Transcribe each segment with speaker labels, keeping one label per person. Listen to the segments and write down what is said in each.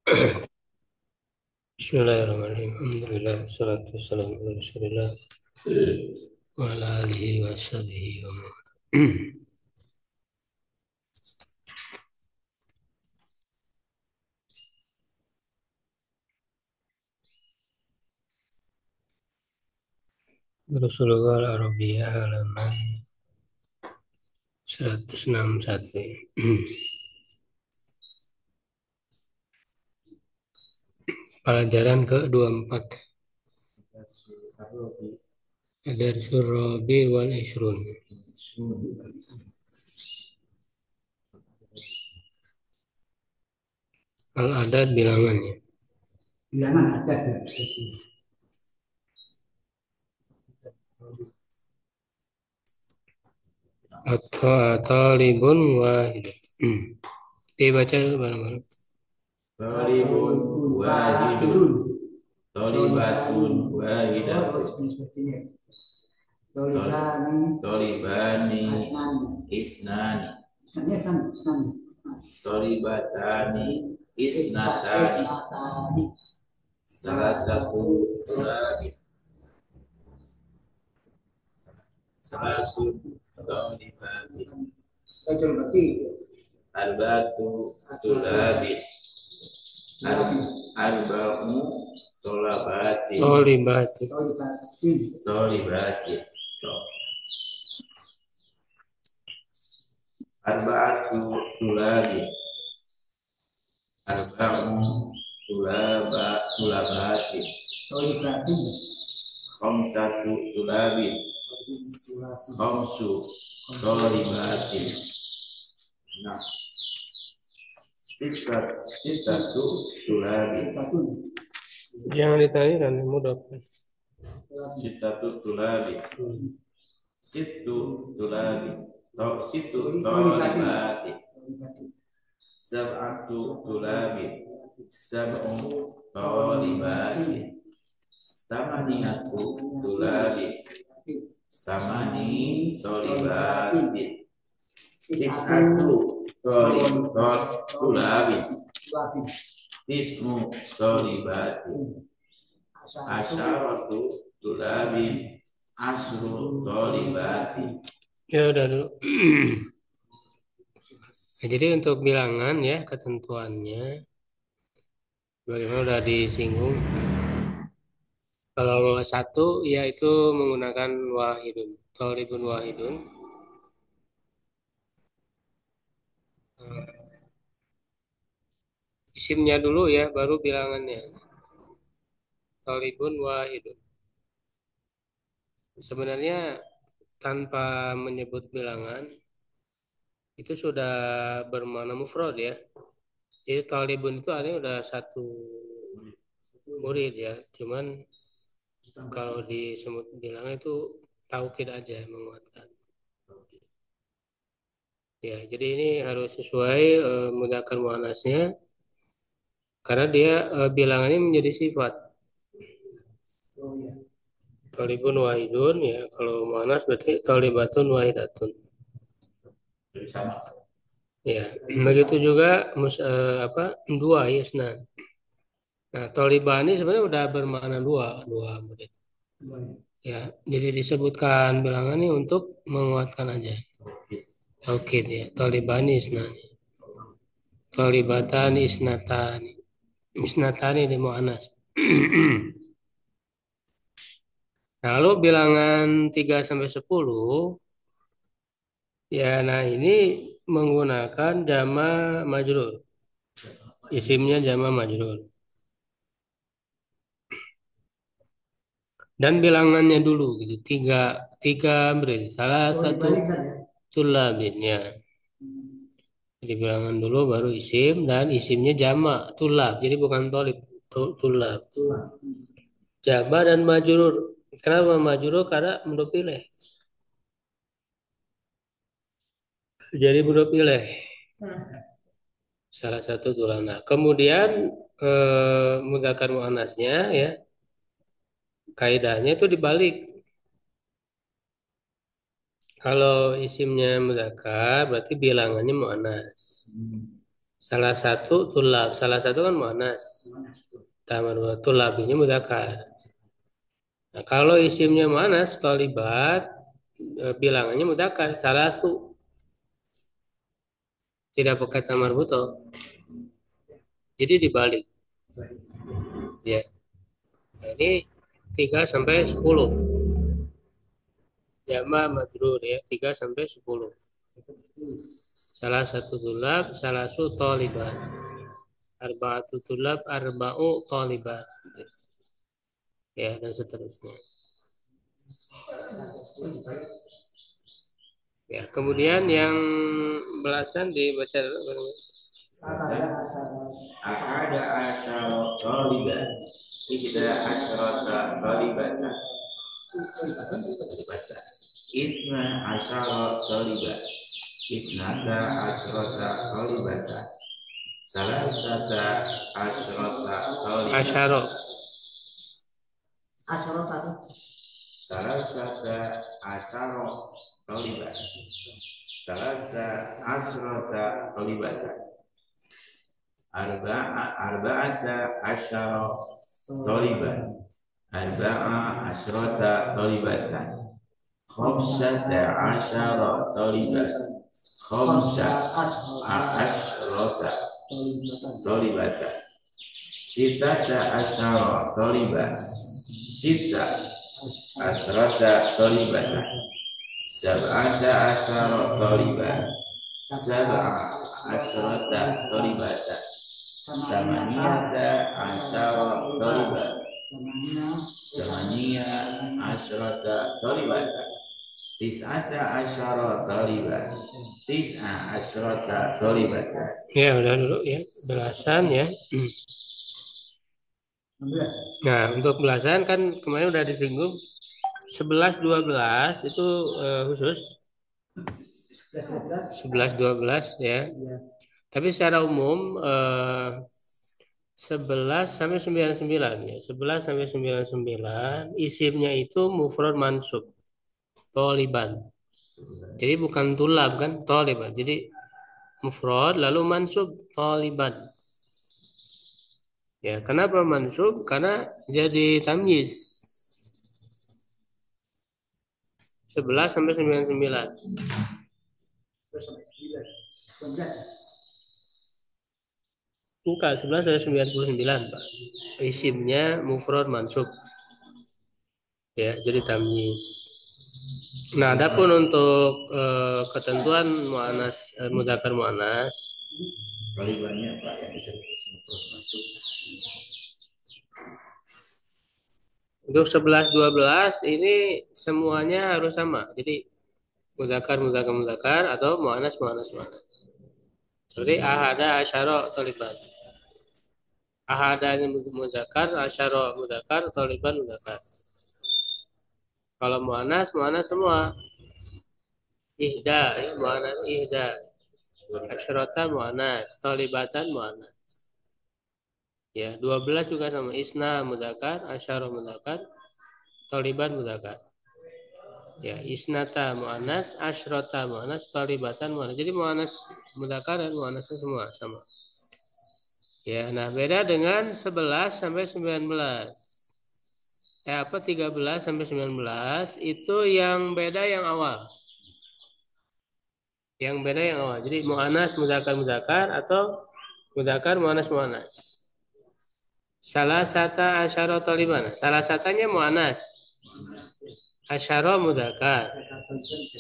Speaker 1: Bismillahirrahmanirrahim. Alhamdulillah, wassalatu wassalamu ala Rasulillah wa ala alihi wa sahbihi wa man. Rasulullah Al-Arabiyah halaman 161. Pelajaran ke-24. Dari Surabi wal Isrun. Al-adad bilangannya.
Speaker 2: Bilangan ada.
Speaker 1: Atau talibun wahid. Dibaca bareng-bareng.
Speaker 3: Talibun wahidun. Talibatun wahidatun. Talibani isnani. Talibatani isnatani. Salah satu lagi. Salasun talibati. Arbatu tulabi. Arba'u tolabati. Tolibati. Arba'atu tulabi. Arba'u tulabati. Khamsatu tulabi. Khamsu tolibati. Nah, sitatu tulabi.
Speaker 1: Jangan ditanyakan, mudah.
Speaker 3: Sitatu tulabi. Situ tulabi. Situ tolibati. Sab'atu tulabi. Sab'u tolibati. Samaniyatu tulabi. Samani tolibati. Tis'atu tulabi. Tis'u tolibati. Asyaratu tulabi. Asru tolibati.
Speaker 1: Ya udah dulu. Nah, jadi untuk bilangan ya ketentuannya bagaimana udah disinggung. Kalau satu yaitu menggunakan wahidun, talibun wahidun. Isimnya dulu ya, baru bilangannya. Talibun wahidun. Sebenarnya tanpa menyebut bilangan itu sudah bermakna mufrad ya. Jadi talibun itu artinya udah satu murid ya. Cuman kalau disebut bilangan itu taukid aja menguatkan. Ya, jadi ini harus sesuai mudzakkar muannasnya karena dia bilangannya menjadi sifat. Talibun wahidun ya, kalau muannas berarti talibatun wahidatun.
Speaker 3: Sama.
Speaker 1: Ya, begitu juga dua yasnan. Nah, talibani sebenarnya udah bermakna dua murid. Ya, jadi disebutkan bilangan ini untuk menguatkan aja. Taukid ya, talibani isnani. Talibatan isnatani. Isnatani di muannas. Nah, lalu bilangan 3 sampai 10 ya, nah ini menggunakan jama majrur. Isimnya jama majrur. Dan bilangannya dulu gitu. Tiga berarti salah satu tulabin ya. Jadi bilangan dulu baru isim dan isimnya jama tulab. Jadi bukan tolib, tulab. Jama dan majrur. Kenapa majrur? Karena menurut pilih. Jadi menurut pilih. Salah satu tulang. Nah, kemudian mudzakkar muannasnya ya, kaidahnya itu dibalik. Kalau isimnya mudzakkar berarti bilangannya muannas. Salah satu tulab, salah satu kan muannas. Tamar tulab ini mudzakkar. Nah, kalau isimnya muannas tolibat bilangannya mudzakkar salasu, tidak pakai tamar buto. Jadi dibalik. Ya. Nah, ini 3 sampai 10. Jama majrur ya, 3 sampai 10. Salah satu tulab, salah satu tolibat. Arba'atu tulab, arba'u tolibat. Ya, dan seterusnya. Ya, kemudian yang belasan dibaca dulu.
Speaker 3: Ada asyara taliban. Ihda asyrata talibatan. Isna asyara taliban. Isnata asyrata talibatan. Salasata asyrata talibatan.
Speaker 1: Asyara.
Speaker 3: Salasata asyara talibatan. Salasa asyrata talibatan. Arba'ata asyara taliban. Arba'a asyrata talibatan. Khamsata asyara talibatan. Khamsa asyrata talibatan. Sitata asyara talibatan. Sita asyrata talibatan. Sab'ata asyara talibatan. Sab'a asyrata talibatan. Samaniyata asyara talibatan. Samaniya asyrata talibatan. Tis'ata asyara talibatan. Tis'a asyrata talibatan.
Speaker 1: Ya, udah dulu ya. Belasan ya. Nah, untuk belasan kan kemarin udah disinggung 11 12 itu khusus 11 12 ya. Tapi secara umum 11 sampai 99 ya. 11 sampai 99 isimnya itu mufrad mansub toliban. Jadi bukan tulab kan, toliban. Jadi mufrad lalu mansub toliban. Ya, kenapa mansub? Karena jadi tamyiz. 11 sampai 99. Bukan, 11 sampai 99, Pak. Isimnya mufrad mansub. Ya, jadi tamyiz. Nah, adapun untuk ketentuan muannas mudzakkar muannas
Speaker 3: Talibannya Pak yang bisa masuk.
Speaker 1: untuk 11 12 ini semuanya harus sama. Jadi mudzakkar mudzakkar mudzakkar atau muannas muannas muannas. Seperti ahada asyara taliban. Ahada ini mudzakkar, asyara mudzakkar, taliban mudzakkar. Kalau muannas muannas semua. Ihda, ya, muannas ihda. Asyrata muannas, talibatan muannas. Ya, 12 juga sama. Isna mudzakkar, asyara mudzakkar, taliban mudzakkar. Ya, isnata muannas, asyrata muannas, talibatan muannas. Jadi muannas mudzakkar dan muannasnya semua sama. Ya, nah beda dengan 11 sampai 19. 13 sampai 19 itu yang beda yang awal. Yang beda yang awal. Jadi muannas mudzakkar mudzakkar atau mudzakkar muannas muannas. Salah sata asyara taliban. Salah satanya muannas. Asyara mudzakkar.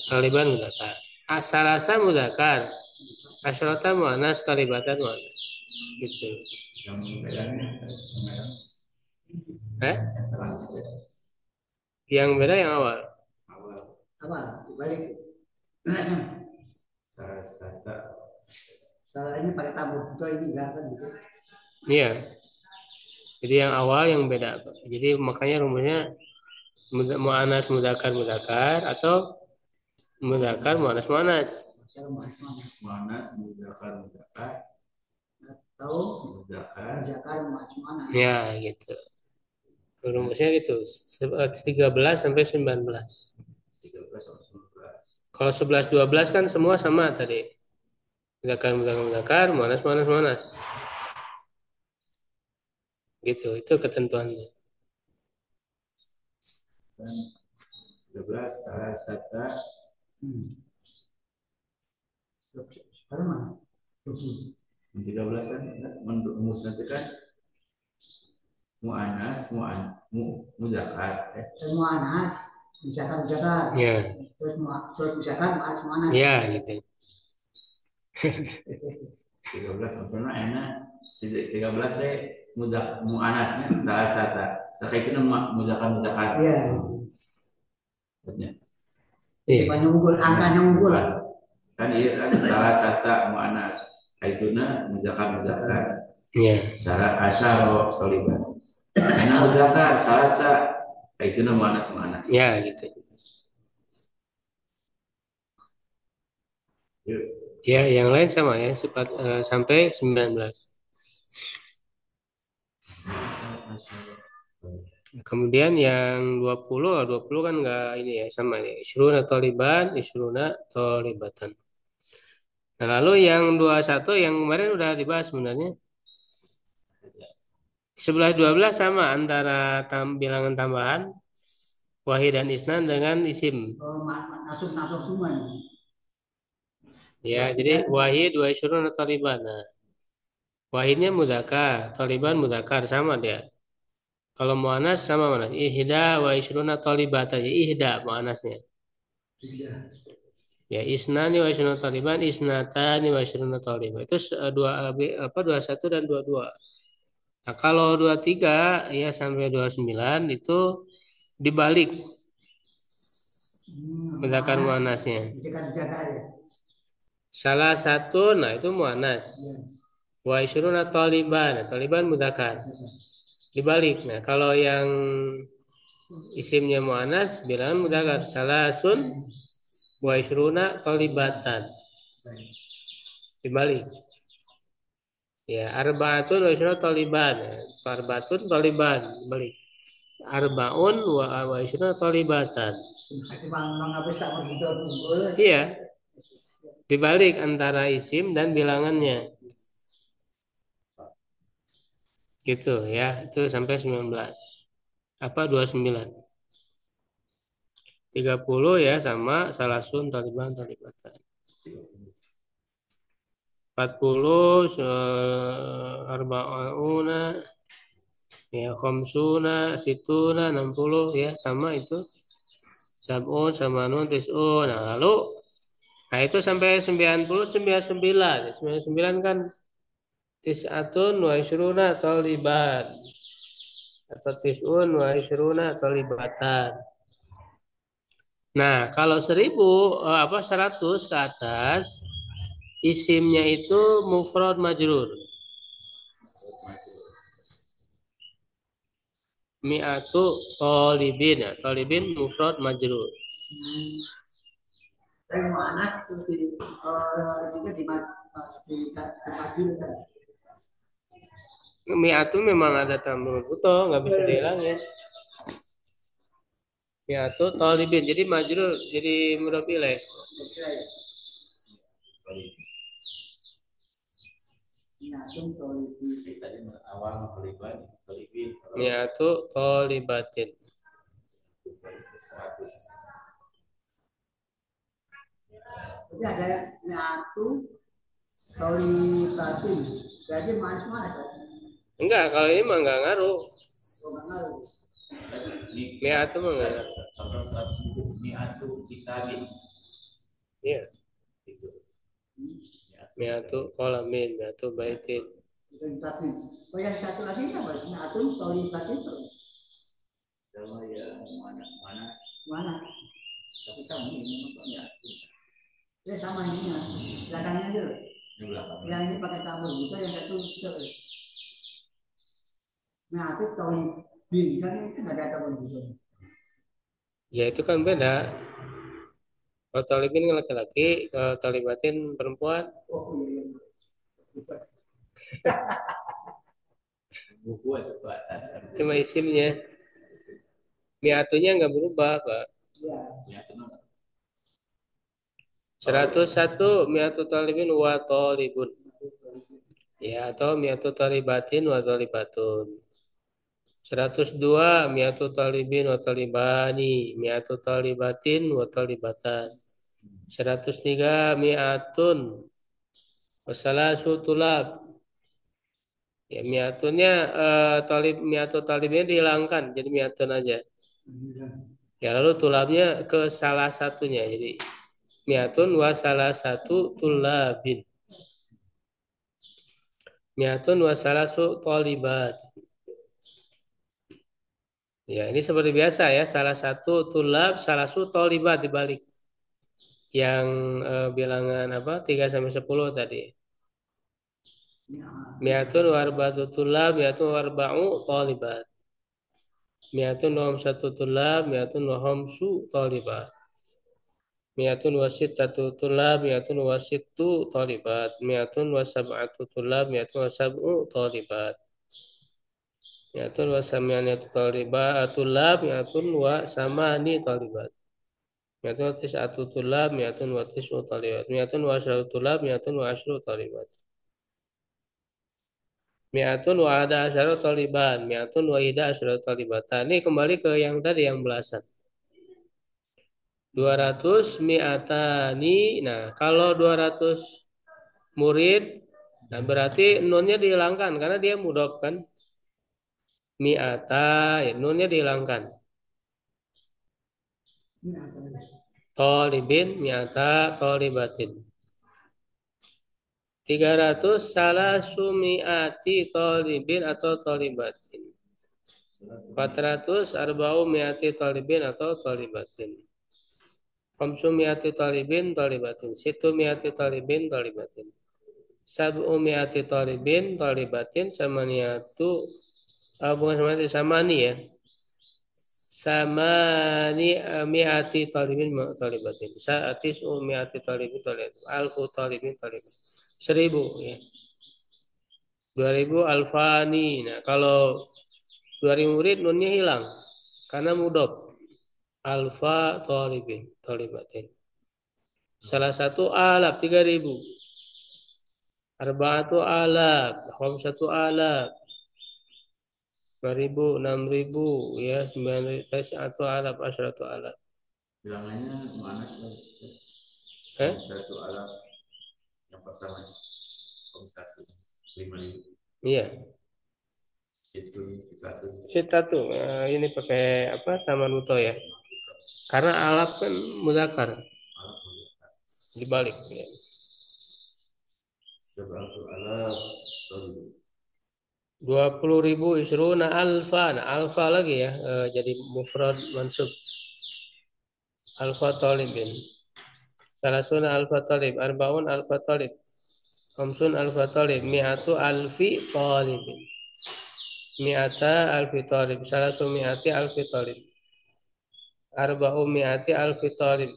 Speaker 1: Taliban mudzakkar. Asalasa mudzakkar. Asyarata muannas, talibatan muannas. Gitu.
Speaker 3: Yang bedanya
Speaker 1: Yang beda yang awal.
Speaker 2: Awal, balik. Salah ini pakai tabur betul ini enggak kan gitu.
Speaker 1: Iya. Jadi yang awal yang beda. Jadi makanya rumusnya muannas mudzakkar mudzakkar atau mudzakkar muannas muannas.
Speaker 3: muannas mudzakkar mudzakkar
Speaker 2: Atau
Speaker 3: mudzakkar
Speaker 2: muannas muannas.
Speaker 1: Ya, gitu. Rumusnya gitu. 13 sampai 19.
Speaker 3: 13 sampai 19.
Speaker 1: Kalau 11 12 kan semua sama tadi. mudzakkar, muannas. Gitu, itu ketentuannya.
Speaker 3: Dan 13 salah satu.
Speaker 2: Sekarang mana?
Speaker 3: 13 kan musnad kan mu'anas, muzakkar ya.
Speaker 2: Semua anas, bijakan.
Speaker 1: Ya,
Speaker 2: Terus bijakan, mana?
Speaker 1: ya gitu.
Speaker 3: 13 pernah enak 13 deh mu'anasnya salah satu. Terkait itu muzakkar.
Speaker 2: Iya.
Speaker 1: Iya.
Speaker 2: Banyak unggul, angkanya unggul.
Speaker 3: Kan iya kan salah satu mu'anas. Aituna muzakkar.
Speaker 1: Ya.
Speaker 3: Salah asyara soliban. Enak muzakkar salah satu. Aituna mu'anas.
Speaker 1: Ya gitu.
Speaker 3: Yuk.
Speaker 1: Ya, yang lain sama ya, sampai 19. Kemudian yang 20 kan enggak ini ya, sama ya. Isruna tolibatan. Nah, lalu yang 21 yang kemarin udah dibahas sebenarnya. 11-12 sama antara bilangan tambahan wahid dan isnan dengan isim.
Speaker 2: Masuk semua.
Speaker 1: Ya, jadi wahid wa isruna taliban. Nah, wahidnya mudzakkar, taliban mudzakkar sama dia. Kalau muannas sama mana? Ihda wa isruna talibatan. Ya, ihda muannasnya. Ya, isnani wa isruna taliban, isnatani wa isruna taliban. Itu 21 dan 22. Nah, kalau 23 ya sampai 29 itu dibalik mudzakkar muannasnya. Salah satu, nah itu muannas. Wa isyruna taliban mudzakkar. Dibalik. Nah, kalau yang isimnya muannas bilangan mudzakkar. Salasun wa isyruna talibatan. Dibalik. Ya, arba'atun wa isyruna taliban. Arba'atun taliban. Dibalik. Arba'un wa isyruna talibatan. Iya. Dibalik antara isim dan bilangannya. Gitu ya, itu sampai 19. Apa 29. 30 ya sama salasun talibatan. 40 arba'una ya khamsuna situna 60 ya sama itu. Sab'un sama nun tis'un. Nah itu sampai 99. 99 kan tis'atun wa isyruna taliban atau tis'un wa isyruna talibatan. Nah, kalau 100 ke atas isimnya itu mufrad majrur. Mi'atu talibin. Talibin mufrad majrur.
Speaker 2: Mu'anas itu
Speaker 1: Mi'atu memang ada tambah buto, nggak bisa dihilangin. Mi'atu talibin, jadi majrur, jadi mudhof ilaih. Mi'atu talibatin.
Speaker 2: Jadi ada mi'atu talibatin. Jadi manas.
Speaker 1: Enggak, kalau ini mah enggak ngaruh. Mi'atu mah enggak ngaruh.
Speaker 3: Sampai 100 mi'atu kitabin.
Speaker 1: Iya. Mi'atu qalamin, mi'atu baitin.
Speaker 2: Oh yang satu lagi apa? Mi'atu talibatin.
Speaker 3: Kalau ya
Speaker 2: Mana?
Speaker 3: tapi sama ini mi'atu.
Speaker 2: Ya sama ini ya. Belakangnya aja loh. Yang ini pakai tambah buta, yang satu buta. Nah, aku tahu kan itu nggak ada tambah buta.
Speaker 1: Ya itu kan beda. Kalau talibin kan laki-laki, kalau talibatin perempuan.
Speaker 2: Oh iya.
Speaker 3: Buku itu Pak.
Speaker 1: Cuma isimnya. Mi'atunya nggak berubah, Pak.
Speaker 2: Iya.
Speaker 1: 101 mi'atu talibin wa talibun. Ya, atau mi'atu talibatin wa talibatun. 102 mi'atu talibin wa talibani, mi'atu talibatin wa talibatan. 103 mi'atun wasalasu tulab. Ya, mi'atunnya mi'atu talibnya dihilangkan jadi mi'atun aja. Ya, lalu tulabnya ke salah satunya jadi mi'atun wa salah satu tulabin. Mi'atun wa salasu talibat. Ya, ini seperti biasa ya, salah satu tulab, salah satu talibat dibalik. Yang bilangan apa? 3 sampai 10 tadi. Mi'atun wa arba'atu tulab, mi'atun wa arba'u talibat. Mi'atun wa hamsatu tulab, mi'atun wa hamsu talibat. Mi'atun wa sittatu tulab, mi'atun wa sittu talibat. Mi'atun wa sab'atu tulab, mi'atun wa sab'u talibat. Mi'atun wa sam'aniyatu talibat, tulab, mi'atun wa samani talibat. Mi'atun wa tis'atu tulab, mi'atun wa tis'u talibat. Mi'atun wa asyru tulab, mi'atun wa asyru talibat. Mi'atun wa ada asyru taliban, mi'atun wa ida asyru talibatan. Ini kembali ke yang tadi yang belasan. 200 mi'atani. Nah, kalau 200 murid, nah berarti nunnya dihilangkan karena dia mudhof kan. Mi'ata, ya, nunnya dihilangkan. Tolibin, mi'ata, tolibatin. 300 salah sumi'ati tolibin atau tolibatin. 400 arba'u mi'ati tolibin atau tolibatin. Khamsu mi'ati tolibin tolibatin. Situ mi'ati tolibin tolibatin. Sab'u mi'ati tolibin tolibatin. Samaniatu, bukan samaniatu, samani ya. Samani mi'ati talibin talibatin. Sa'atis mi'ati talibin talibatin. Alfu talibin talibatin. 1000 ya. 2000 alfani. Nah, kalau 2000 murid nunnya hilang karena mudhof. Alfa talibin talibatin. Salah satu alaf 3000. Arba'atu alaf, khamsatu alaf. 5000, 6000 ya, 900 atau alaf, asyratu alaf.
Speaker 3: Bilangannya mana sih? Satu alaf yang pertama, satu 5000.
Speaker 1: Iya.
Speaker 3: Itu
Speaker 1: Sitatu. Ini pakai apa? Taman Uto ya. Karena alaf kan mudzakkar. Dibalik ya.
Speaker 3: Seberapa alaf?
Speaker 1: 20.000 isruna alfa. Nah, alfa lagi ya. Jadi mufrad mansub. Alfa talibin. Salasuna alfa talib. Arbaun alfa talib. Khamsun alfa talib. Mi'atu alfi talibin. Mi'ata alfi talib. Salasu mi'ati alfi talib. Arba'u mi'ati alfi talib.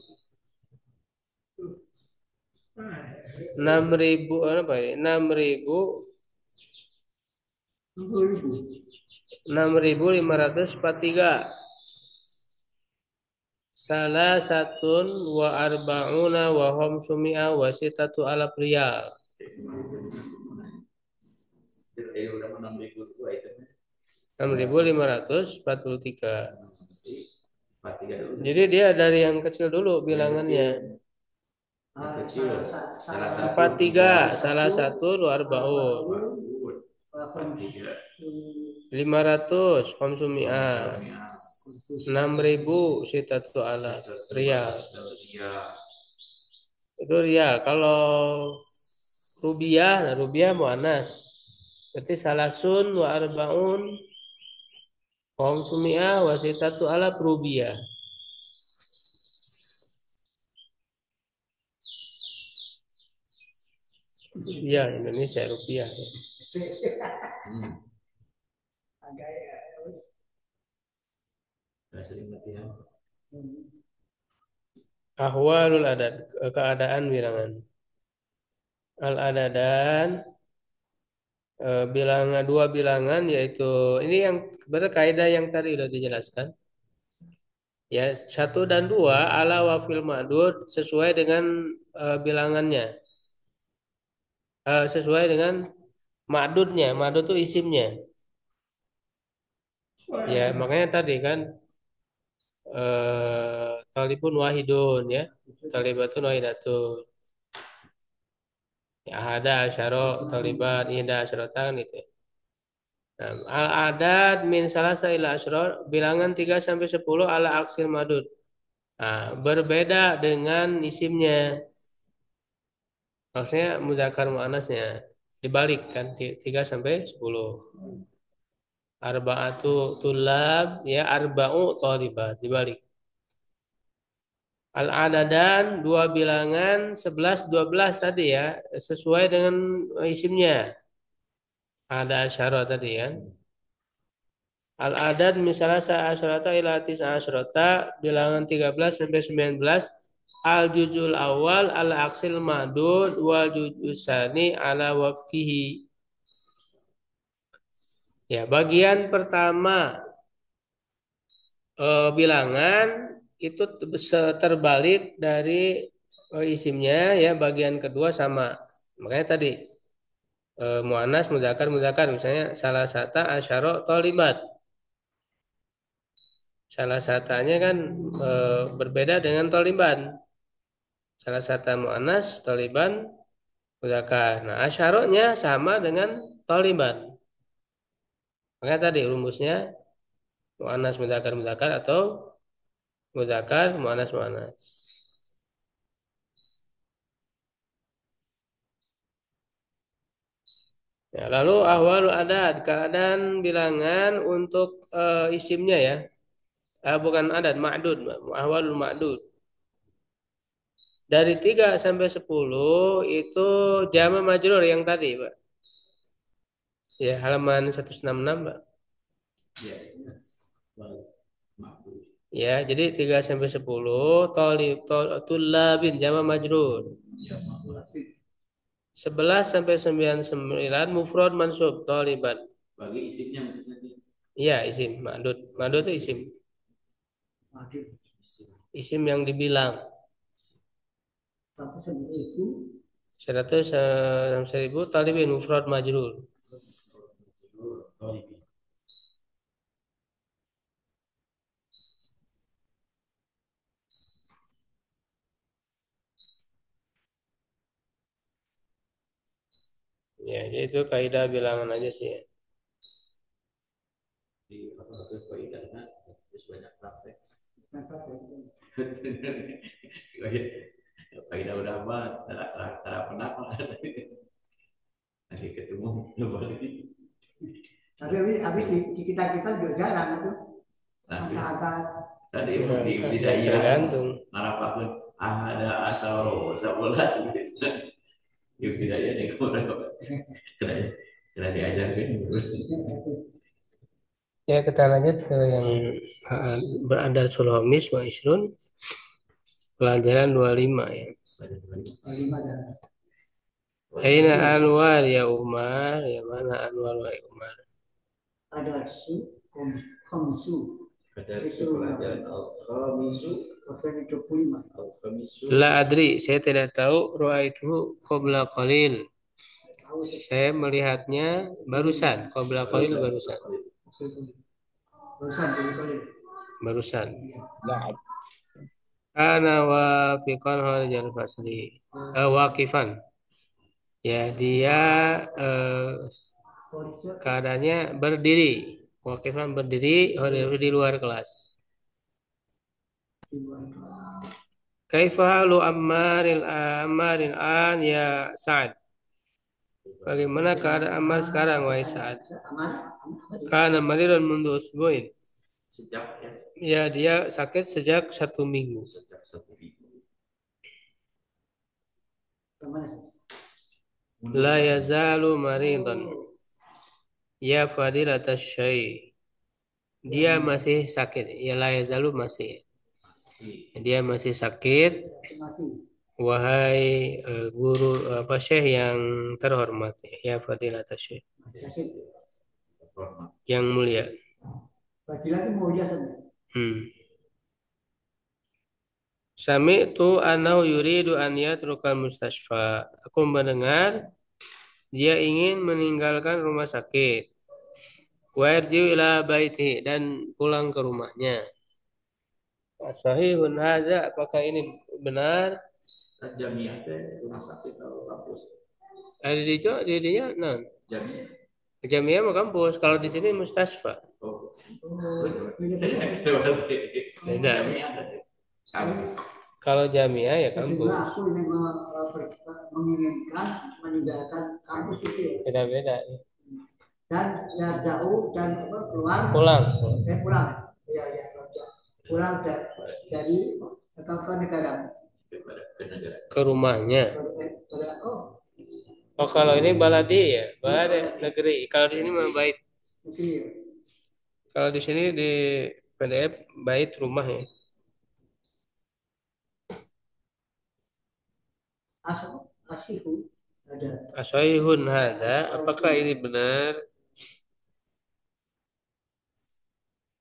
Speaker 1: 6.000 apa ini? 6.543. Salah satun wa arba'una wa hum sumi'a wa sitatu alaf riyal. 6.543. Jadi dia dari yang kecil dulu bilangannya. 43, salah satu dua arba'un. 500 konsumia. 6.000 sitatu ala riyal. Itu riyal. Kalau rubiah, nah rubiah muannas. Berarti salasun wa arba'un konsumia wa sitatu ala rubiah. Iya, Indonesia rupiah. Ahwalul adad, keadaan bilangan. Al adadan, bilangan dua bilangan yaitu ini yang sebenarnya kaidah yang tadi sudah dijelaskan. Ya, 1 dan 2 ala wafil ma'dud sesuai dengan bilangannya. Sesuai dengan ma'dudnya. Ma'dud itu isimnya. Ya, makanya tadi kan talibun wahidun ya. Talibatun wahidatun. Ya, ada asyara talibat, ida asyaratan gitu. Nah, al-adad min salasa ila asyra, bilangan 3 sampai 10 ala aksil madud. Nah, berbeda dengan isimnya. Maksudnya mudzakkar muannasnya dibalik kan 3 sampai 10. Arba'atu tulab ya arba'u thalibat dibalik. Al-adadan 2 bilangan 11 12 tadi ya sesuai dengan isimnya. Ada asyara tadi kan. Al-adad misalnya sa'asyarata ila tis'asyarata bilangan 13 sampai 19 al-juzul awal al-aksil madud wal juzusani ala wafkihi. Ya, bagian pertama bilangan itu terbalik dari isimnya ya, bagian kedua sama. Makanya tadi muannas mudzakkar mudzakkar misalnya salah satu asyara thalibat. Salah satunya kan berbeda dengan thaliban. Salah satu muannas thaliban mudzakkar. Nah, asyaranya sama dengan thaliban. Makanya tadi rumusnya muannas mudzakkar mudzakkar atau mudzakkar muannas muannas. Ya, lalu ahwalul adad, keadaan bilangan untuk isimnya ya. Bukan adad, ma'dud, ahwalul ma'dud. Dari 3 sampai 10 itu jama majrur yang tadi, Pak. Ya, halaman 166, Pak.
Speaker 3: Ya.
Speaker 1: Ya, jadi 3 sampai 10 tulabin jama majrur. 11 sampai 99 mufrad mansub taliban.
Speaker 3: Bagi isimnya mungkin.
Speaker 1: Iya, isim ma'dud. Ma'dud itu isim. Isim yang dibilang. 100 1000 talibin mufrad majrur. Ya, jadi itu kaidah bilangan aja sih ya.
Speaker 3: Di apa kaidahnya terus banyak praktek. Kaidah udah apa? Tara pendapat. Nanti ketemu lagi.
Speaker 2: Tapi di kita juga jarang itu. Agak-agak.
Speaker 3: Tadi tidak iya.
Speaker 1: Tergantung.
Speaker 3: Ngarapakeun ada asaro 11 gitu. Yuk tidak ya nih kena diajarkan.
Speaker 1: Ya, kita lanjut ke yang berada sulhomis wa isrun pelajaran 25 ya. Aina Anwar ya Umar, ya mana Anwar wa Umar?
Speaker 2: Ada khamsu.
Speaker 3: Ada pelajaran al-khamisu al-khamisu.
Speaker 1: La adri, saya tidak tahu. Ru'aitu qabla qalil. Saya melihatnya barusan, qabla qalil barusan. Barusan. Ana wafiqan harijal fasli. Waqifan. Ya, dia keadaannya berdiri. Waqifan berdiri di luar kelas. Kaifa halu Ammarin an ya Sa'ad? Bagaimana keadaan Ammar sekarang wahai Sa'ad? Kana maridan mundu usbu'in. Ya, dia sakit sejak 1 minggu. La yazalu maridan. Ya fadilatas syai. Dia masih sakit. Ya la yazalu masih. Dia masih sakit. Wahai guru syekh yang terhormat. Ya fadilatas syai. Yang mulia.
Speaker 2: Fadilah itu mulia saja.
Speaker 1: Sami'tu annahu yuridu an yatrukal mustasfa. Aku mendengar dia ingin meninggalkan rumah sakit. Wa yarji'u ila baiti dan pulang ke rumahnya. Sahihun hadza, apakah ini benar?
Speaker 3: Jamiah teh rumah sakit atau kampus?
Speaker 1: Ada di dirinya non.
Speaker 3: Jamiah.
Speaker 1: Jamiah mau kampus. Kalau di sini mustasfa.
Speaker 3: Oh.
Speaker 1: Beda.
Speaker 3: Kampus.
Speaker 1: Kalau jamiah ya kampus.
Speaker 2: Aku yang menginginkan meninggalkan kampus itu.
Speaker 1: Beda-beda.
Speaker 2: Dan ya jauh dan keluar.
Speaker 1: Pulang.
Speaker 2: Pulang. Ya pulang dari ke negara.
Speaker 1: Ke rumahnya.
Speaker 2: Oh.
Speaker 1: Oh kalau ini baladi ya, baladi negeri. Kalau di sini mah bait. Kalau di sini di PDF bait rumah ya.
Speaker 2: Asihu ada.
Speaker 1: Asoihun hada, apakah ini benar?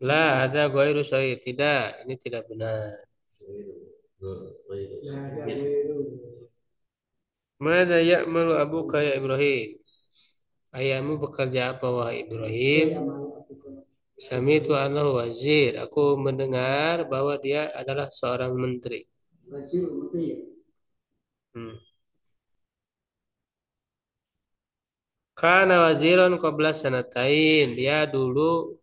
Speaker 1: La ada ghairu sahih. Tidak, ini tidak benar. Mada ya'malu abuka ya Ibrahim? Ayahmu bekerja apa wahai Ibrahim? Sami'tu annahu wazir. Aku mendengar bahwa dia adalah seorang menteri. Karena waziran qabla sanatain. Dia dulu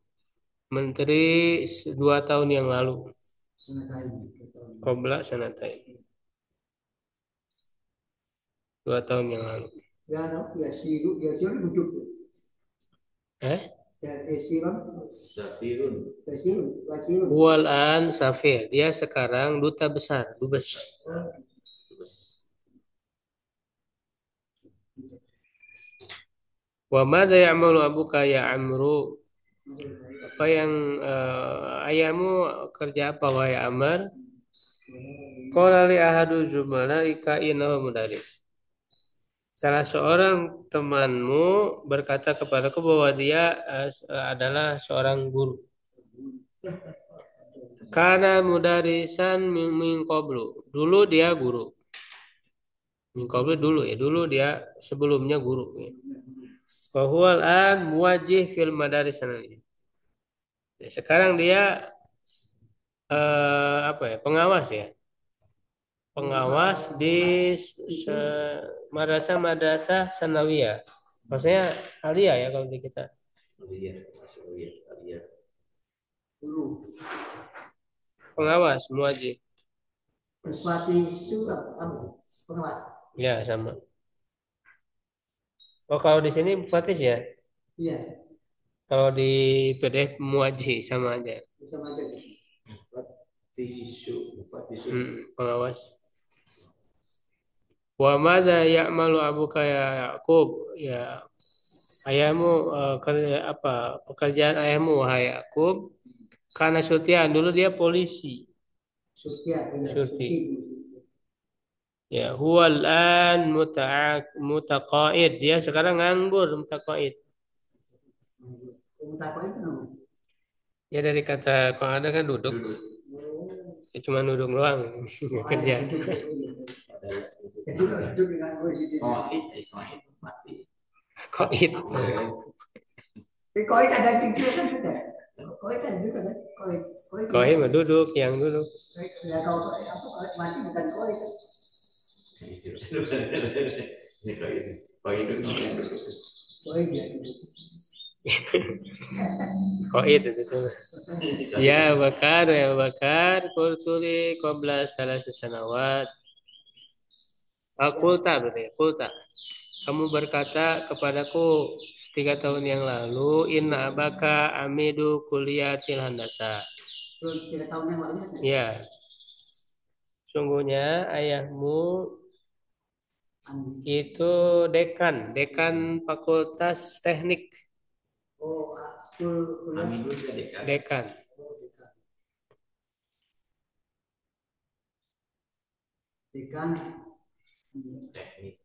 Speaker 1: menteri 2 tahun yang lalu. Qabla sanatain. 2 tahun yang lalu. Walan safir. Dia sekarang duta besar, dubes. Wa madza ya'malu abuka ya Amru? Apa yang ayahmu kerja apa wahai Amr? Qala li ahadu zumalaika innahu mudaris. Salah seorang temanmu berkata kepadaku bahwa dia adalah seorang guru. Karena mudarisan min qablu. Dulu dia guru. Min qablu dulu ya. Dulu dia sebelumnya guru ya. Wa huwa al-an muwajjih fil madaris sanawiyah. Sekarang dia pengawas ya. Pengawas di madrasah sanawiyah. Maksudnya aliyah ya kalau di kita. Aliyah. Pengawas muwajjih. Pengawas. Ya sama. Oh kalau di sini mufatis ya? Iya. Kalau di PDF muwajjih sama aja. Sama aja. Pengawas. Wa madza ya'malu abuka ya Yaqub? Ya ayahmu kerja apa? Pekerjaan ayahmu wahai Yaqub? Karena Sutian dulu dia polisi. Surti. Ya, huwal an mutaqaid. Dia sekarang nganggur mutaqaid. Mutaqaid itu ya dari kata kalau ada kan duduk. Ya, cuma duduk doang kerja. Koid. Koid ada juga kan sudah. Koid ada juga kan. Koid mah duduk, yang duduk. Ya kalau apa mati bukan koid. Koid itu. Ya bakar kurtuli qabla salasa sanawat. Kulta berarti kulta. Kamu berkata kepadaku 3 tahun yang lalu, inna abaka amidu kuliatil handasa. 3 tahun yang lalu? Ya. Sungguhnya ayahmu itu dekan fakultas teknik. Oh, amidu dekan. Dekan teknik.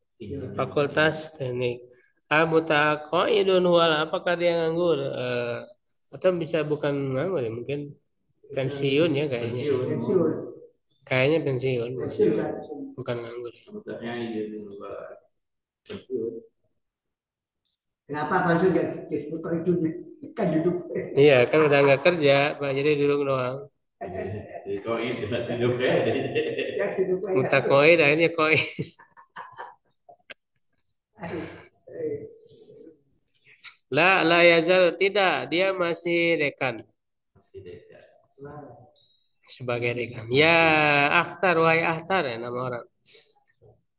Speaker 1: Fakultas teknik. Mutaqaidun wala, apakah dia nganggur? Atau bisa bukan nganggur ya, mungkin pensiun ya kayaknya. Pensiun. Kayaknya pensiun,
Speaker 2: Pensiun.
Speaker 1: bukan nganggur.
Speaker 3: Sebetulnya ini juga pensiun.
Speaker 2: Kenapa pensiun gak disebut pensiun? Kan duduk.
Speaker 1: Iya, kan udah nggak kerja, Pak, jadi duduk doang.
Speaker 3: Di koin hidup ya.
Speaker 2: Ya duduk aja.
Speaker 1: Muta koin, akhirnya koin. La yazal, tidak, dia masih dekan.
Speaker 3: Masih dekat.
Speaker 1: Sebagai dekan. Ya, Akhtar, wahai Akhtar ya nama orang.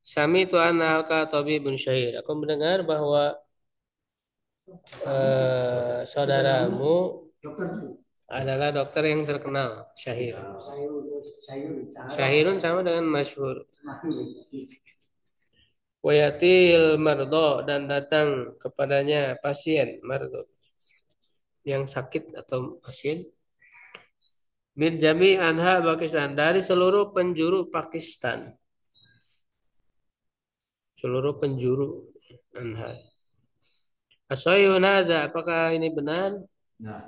Speaker 1: Sami tu anaka tabibun syahir. Aku mendengar bahwa saudaramu
Speaker 2: Dokter.
Speaker 1: adalah dokter yang terkenal, syahir.
Speaker 2: Sayur.
Speaker 1: Syahirun sama dengan masyhur. Wayatil mardo, dan datang kepadanya pasien mardo yang sakit atau pasien. Min jami anha Pakistan, dari seluruh penjuru Pakistan. Seluruh penjuru anha. Asoyun ada, apakah ini benar?
Speaker 3: Nah,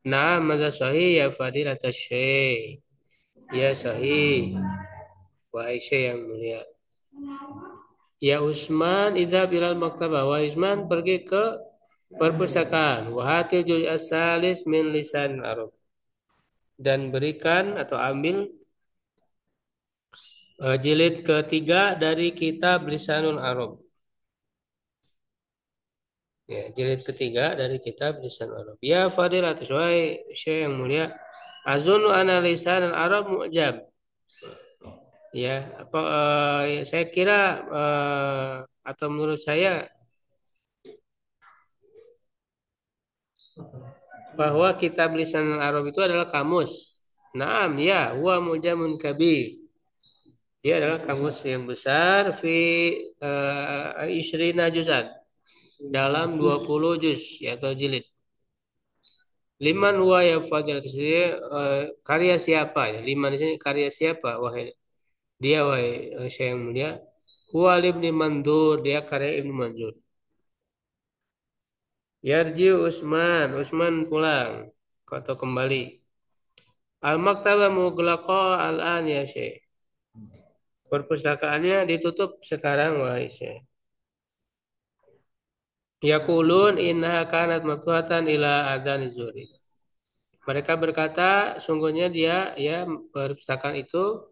Speaker 1: Nah, mada sahih ya fadilat syekh. Ya sahih. Wahai syekh yang mulia. Ya Usman idza bilal maktabah. Wahai Usman pergi ke perpustakaan. Wahatil juz asalis min lisan Arab. Dan berikan atau ambil jilid ketiga dari kitab Lisanul Arab. Ya, jilid ketiga dari kitab Lisanul Arab. Ya fadilatus wahai syekh yang mulia. Azunu ana lisanul Arab mu'jam. Ya, saya kira atau menurut saya bahwa kitab Lisanul Arab itu adalah kamus. Naam, ya, huwa mujamun kabir. Dia adalah kamus yang besar fi isrina juzan, dalam 20 juz atau jilid. Liman huwa ya fadilat, karya siapa ya? Liman di sini karya siapa? Wahai dia, wahai Syekh yang mulia. Huwa ibni Mandur, dia karya Ibnu Mandur. Yarji Usman pulang atau kembali. Al-maktabah mughlaqa al-an ya Syekh. Perpustakaannya ditutup sekarang, wahai Syekh. Yaqulun innaha kanat maftuhatan ila adzan zuhri. Mereka berkata, sungguhnya dia ya perpustakaan itu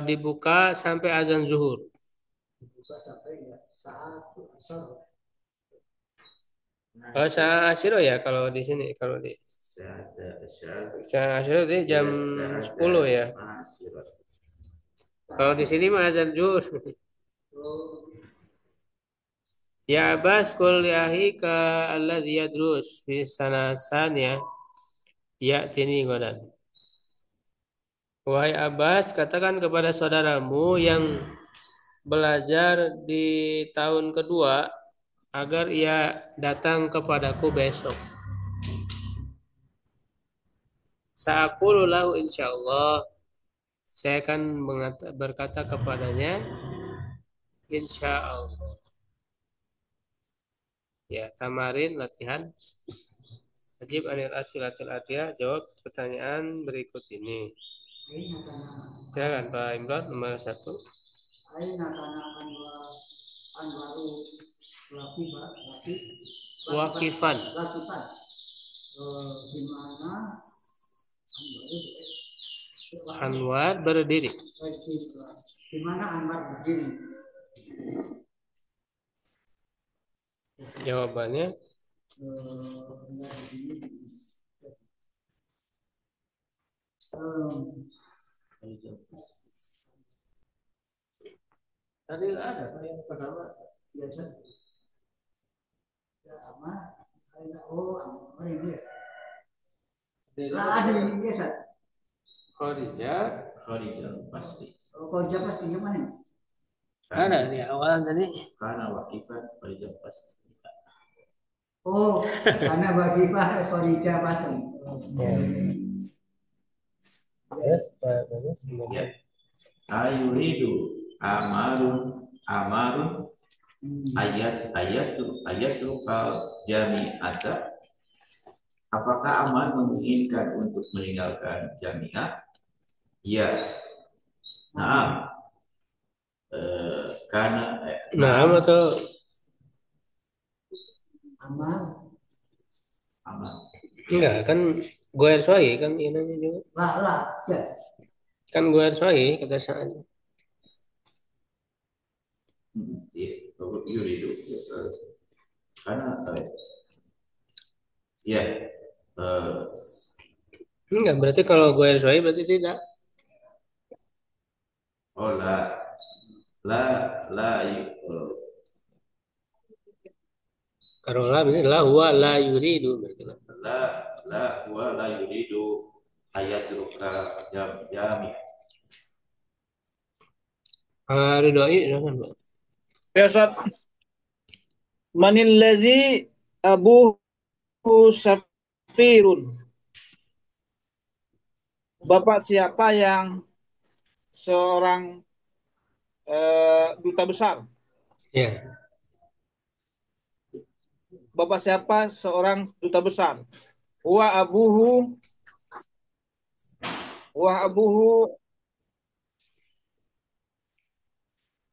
Speaker 1: dibuka sampai azan zuhur.
Speaker 2: Dibuka sampai saat asar.
Speaker 1: Saat asyiro ya kalau di sini, kalau di saat asyiro di jam 10 ya. Kalau di sini mah azan zuhur. Ya Abbas kuliahi ka alladhi yadrus fi sanasannya ya tini godan. Wahai Abbas, katakan kepada saudaramu yang belajar di tahun kedua agar ia datang kepadaku besok. Sa'aqulu lahu insyaallah. Saya akan berkata kepadanya insyaallah. Ya, tamarin latihan. Wajib anil asilatul atiyah, jawab pertanyaan berikut ini. Silakan Pak Imran nomor 1.
Speaker 2: Aina kana anwaru
Speaker 1: Wakifan.
Speaker 2: Di mana
Speaker 1: Anwar berdiri.
Speaker 2: Di mana Anwar berdiri?
Speaker 1: Jawabannya tadi ada yang pertama
Speaker 2: biasa. Ya sama. Oh ini ya. Ada ini biasa.
Speaker 3: Kharijah pasti.
Speaker 2: Kharijah pasti gimana?
Speaker 1: Ada di awal tadi.
Speaker 3: Karena wakifan Kharijah pasti.
Speaker 2: Oh, karena wakifah Kharijah pasti.
Speaker 3: Ya. Ayuridu amarun ayatu kal jami'ata. Apakah Amar menginginkan untuk meninggalkan jamiah? Iya. Nah, karena
Speaker 1: Nah, atau
Speaker 2: Amal.
Speaker 3: aman.
Speaker 1: enggak kan gue soalnya kan ini juga
Speaker 2: Lah, ya.
Speaker 1: kan gue soalnya kata saya.
Speaker 3: Iya, yuridu. Karena iya, eh,
Speaker 1: Enggak, berarti kalau gue soalnya berarti tidak.
Speaker 3: oh la
Speaker 1: Kalau lah ini lah huwa la yuridu berarti kan.
Speaker 3: la wa la yuridu ayatruka jami.
Speaker 1: Ridhoi kan, Pak.
Speaker 4: Ya Ustaz, manillazi abuhu safirun. Bapak siapa yang seorang duta besar?
Speaker 1: Ya.
Speaker 4: Bapak siapa seorang duta besar? Wa abuhu wa abuhu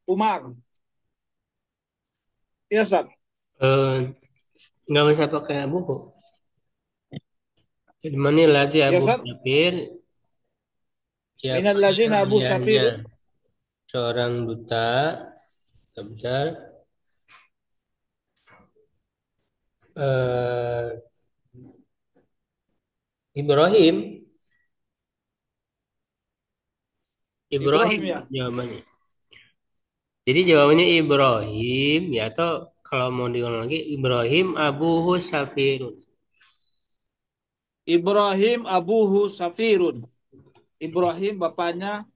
Speaker 4: Umar. Ya Ustaz.
Speaker 1: Eh, nggak bisa pakai buku. Jadi mana lagi
Speaker 4: Ya
Speaker 1: Abu
Speaker 4: Ustaz.
Speaker 1: Safir siapa
Speaker 4: Minal lazina abu
Speaker 1: ayahnya
Speaker 4: safirun.
Speaker 1: seorang duta besar eh, Ibrahim Ibrahim
Speaker 4: Ibrahim ya.
Speaker 1: jawabannya. Jadi jawabannya Ibrahim ya atau kalau mau diulang lagi Ibrahim Abu Safirun.
Speaker 4: Ibrahim abuhu safirun. Ibrahim bapaknya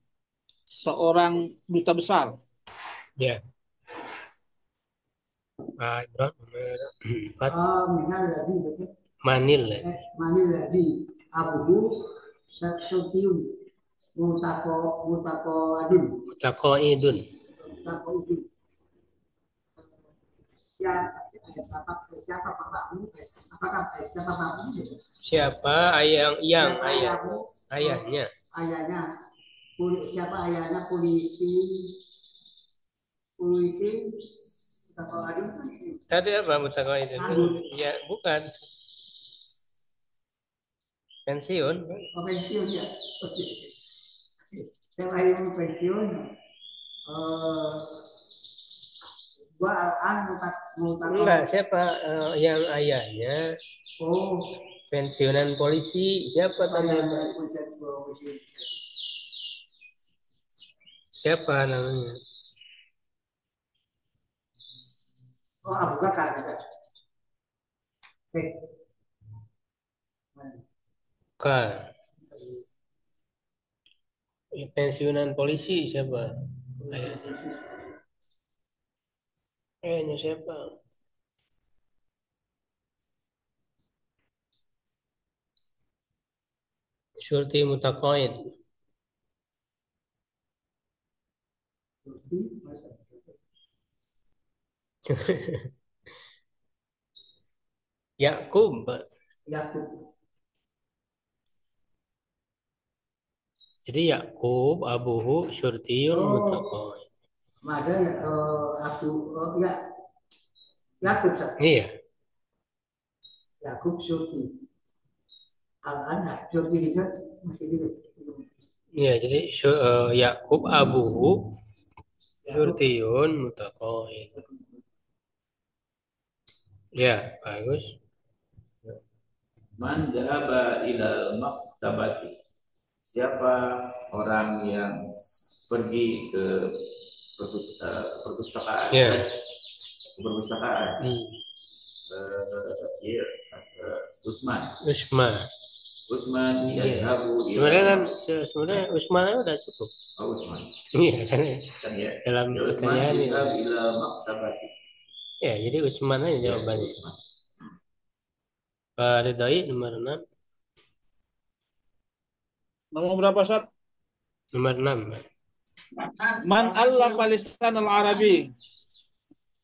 Speaker 4: seorang duta besar.
Speaker 1: Ya. Ibrahim nomor 4
Speaker 2: Minal lagi,
Speaker 1: Manil.
Speaker 2: manil lagi. Abuhu Saksutiun. Mutako adun.
Speaker 1: Mutaqaidun.
Speaker 2: Mutako udun. Ya, siapa bapakmu? Apakah siapa bapakmu?
Speaker 1: Siapa yang
Speaker 2: Siapa
Speaker 1: ayah
Speaker 2: ayahmu?
Speaker 1: ayahnya
Speaker 2: Ayahnya. Siapa ayahnya? Polisi Mutako adun.
Speaker 1: tadi apa Mutaqaidun?
Speaker 2: Adun.
Speaker 1: Ya bukan pensiun.
Speaker 2: Oh, pensiun ya. Siapa yang pensiun? Gua mutak
Speaker 1: Enggak, siapa yang ayahnya
Speaker 2: oh
Speaker 1: pensiunan polisi? Siapa tadi? Siapa namanya?
Speaker 2: oh Abu Bakar
Speaker 1: Bukan. Pensiunan polisi siapa? Ayahnya. Ayahnya siapa? Syurti Mutaqaid. Yakub, Pak.
Speaker 2: Yakub
Speaker 1: Jadi Yakub abuhu syurtiyun
Speaker 2: oh
Speaker 1: Mutaqaid.
Speaker 2: ada ya aku ya Yakub
Speaker 1: Iya.
Speaker 2: Yakub Surti anak Surti juga masih gitu
Speaker 1: Iya, jadi Yakub abuhu syurtiyun Mutaqaid. Ya, bagus.
Speaker 3: Man dhahaba ilal maktabati. Siapa orang yang pergi ke perpustakaan?
Speaker 1: Ya.
Speaker 3: Perpustakaan. Iya, Usman. Usman yadhabu
Speaker 1: sebenarnya kan sebenarnya Usman udah cukup.
Speaker 3: Oh, Usman.
Speaker 1: Iya kan
Speaker 3: ya.
Speaker 1: dalam
Speaker 3: Usman
Speaker 1: pertanyaan ini.
Speaker 3: yadhabu ila maktabati.
Speaker 1: Ya, jadi Usman aja jawabannya.
Speaker 3: Usman.
Speaker 1: Pak Ridhoi nomor 6.
Speaker 4: Nomor berapa Ustaz?
Speaker 1: Nomor 6.
Speaker 4: Man allafa lisan al-Arabi.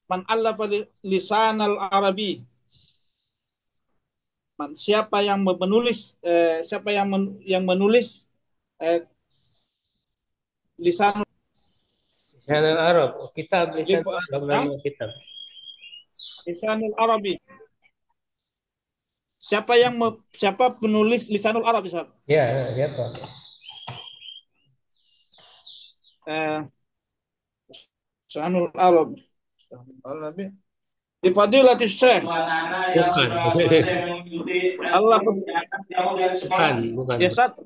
Speaker 4: Man allafa lisan al-Arabi. Siapa yang menulis yang menulis lisan
Speaker 1: Lisan Arab. Kitab Lisan Arab
Speaker 4: Hah?
Speaker 1: nama kitab.
Speaker 4: Lisanul Arabi. Siapa penulis Lisanul Arab, Ustaz?
Speaker 1: Ya, siapa?
Speaker 4: Eh, Lisanul Arab. Arabi. Di Fadilatul Syekh.
Speaker 1: Bukan.
Speaker 4: Allah
Speaker 1: Bukan.
Speaker 4: ya, Ustaz.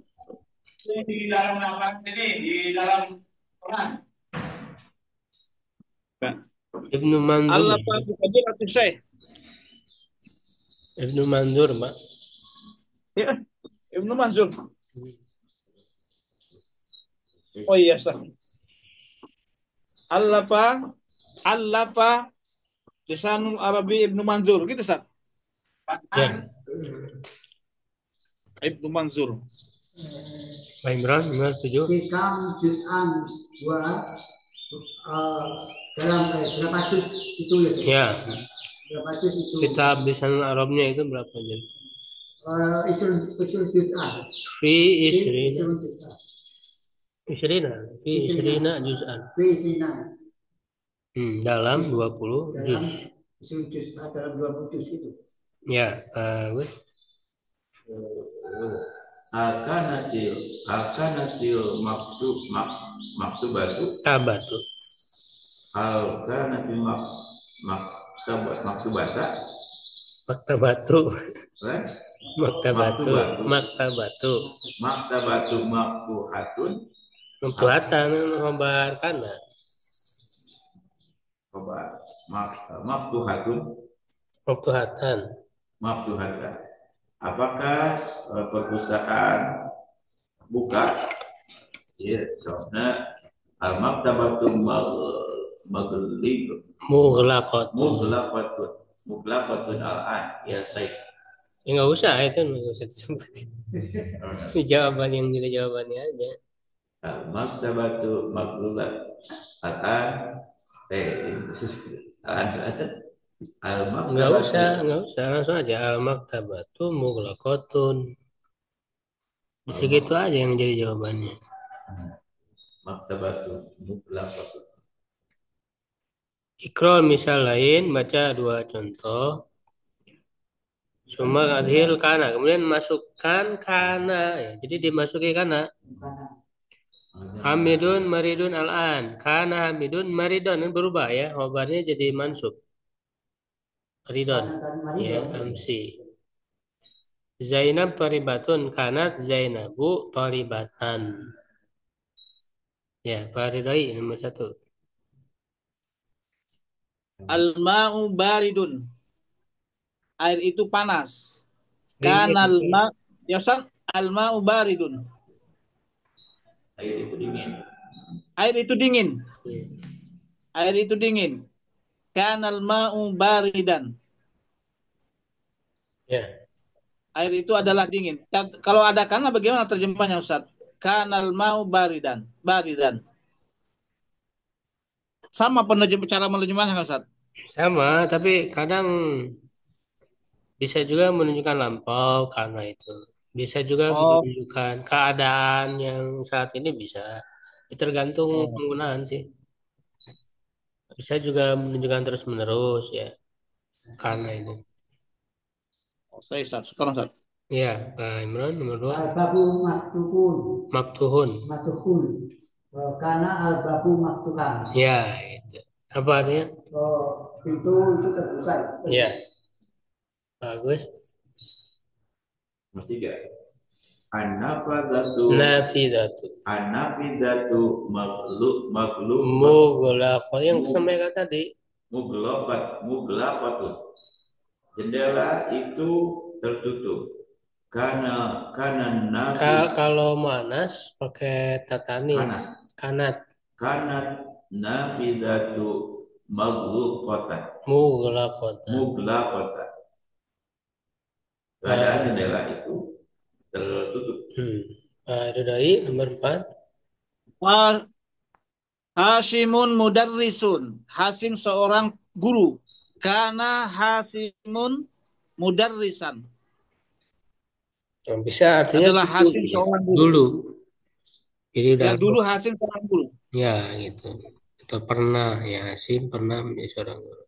Speaker 5: Di dalam apa ini di dalam Quran.
Speaker 1: Ibnu Mandur.
Speaker 4: Allah di Fadilatul Syekh.
Speaker 1: Ibnu Mandur, Pak.
Speaker 4: Ya, Ibnu Mansur. Oh iya, Ustaz. Allafa Lisanul Arabi Ibnu Manzur, gitu, Ustaz.
Speaker 1: Ya.
Speaker 4: Ibnu Manzur.
Speaker 1: Pak Imran, setuju?
Speaker 2: Hikam juz'an wa dalam berapa juz itu ya?
Speaker 1: Ya.
Speaker 2: Berapa juz itu?
Speaker 1: Kitab Lisan Arabnya itu berapa juz?
Speaker 2: Usul juz'an.
Speaker 1: Fi isrina. Fi isrina juz'an.
Speaker 2: Fi isrina.
Speaker 1: Dalam 20 juz.
Speaker 2: Usul juz'an dalam 20 juz itu.
Speaker 1: Ya, bagus.
Speaker 3: Akanatil maktubatu
Speaker 1: Tabatu.
Speaker 3: Akanatil maktubata
Speaker 1: Maktabatu.
Speaker 3: eh?
Speaker 1: Maktabatu.
Speaker 3: Maktuhatun
Speaker 1: Maktuhatan ngobar kana.
Speaker 3: Maktuhatan. Apakah perpustakaan buka? Ya, karena al-maktabatu mughlaqatun al-an ya Syekh.
Speaker 1: Ya nggak usah itu nggak usah disebut. Itu jawaban yang jadi jawabannya aja.
Speaker 3: Al-maktabatu al-an
Speaker 1: Nggak usah langsung aja al-maktabatu mughlaqatun. Segitu aja yang jadi jawabannya.
Speaker 3: Maktabatu mughlaqatun.
Speaker 1: Iqra misal lain, baca 2 contoh. Summa adhil kana, kemudian masukkan kana ya. Jadi dimasuki kana. Hamidun maridun al-an. Kana Hamidun maridun berubah ya. Khobarnya jadi mansub. Maridun. Ya, MC. Zainab taribatun kanat Zainabu taribatan. Ya, Pak Ridhoi nomor 1.
Speaker 4: Al-ma'u baridun. Air itu panas. Kanal ma ya, Ustaz, al-ma'u baridun.
Speaker 3: Air itu dingin.
Speaker 4: Air itu dingin. Air itu dingin. Kanal ma'u baridan.
Speaker 1: Ya.
Speaker 4: Air itu adalah dingin. Kalau ada kana bagaimana terjemahnya, Ustaz? Kanal ma'u baridan. Sama cara menerjemahnya, Ustaz?
Speaker 1: Sama, tapi kadang bisa juga menunjukkan lampau karena itu. Bisa juga menunjukkan keadaan yang saat ini bisa. Tergantung penggunaan sih. Bisa juga menunjukkan terus-menerus ya. Karena ini.
Speaker 4: Saya, Ustaz. Sekarang, Ustaz.
Speaker 1: Ya, Pak Imran nomor 2.
Speaker 2: Al-babu
Speaker 1: Maktuhun.
Speaker 2: Karena al-babu maktuhan.
Speaker 1: Ya, itu. Apa artinya?
Speaker 2: Itu terbuka.
Speaker 1: Ya. Bagus.
Speaker 3: Nomor 3. An-nafidatu
Speaker 1: mughlaqah yang disampaikan tadi.
Speaker 3: Mughlaqatun. Jendela itu tertutup. Karena
Speaker 1: kalau manas pakai tatanis. Kanat
Speaker 3: nafidatu mughlaqatan. Keadaan jendela itu tertutup.
Speaker 1: Ridhoi nomor 4.
Speaker 4: Hasimun mudarrisun. Hasim seorang guru. Kana Hasimun mudarrisan.
Speaker 1: Bisa artinya
Speaker 4: adalah Hasim seorang guru.
Speaker 1: Dulu. Jadi udah
Speaker 4: Yang dulu Hasim seorang guru.
Speaker 1: ya gitu. Atau pernah ya Hasim pernah menjadi seorang guru.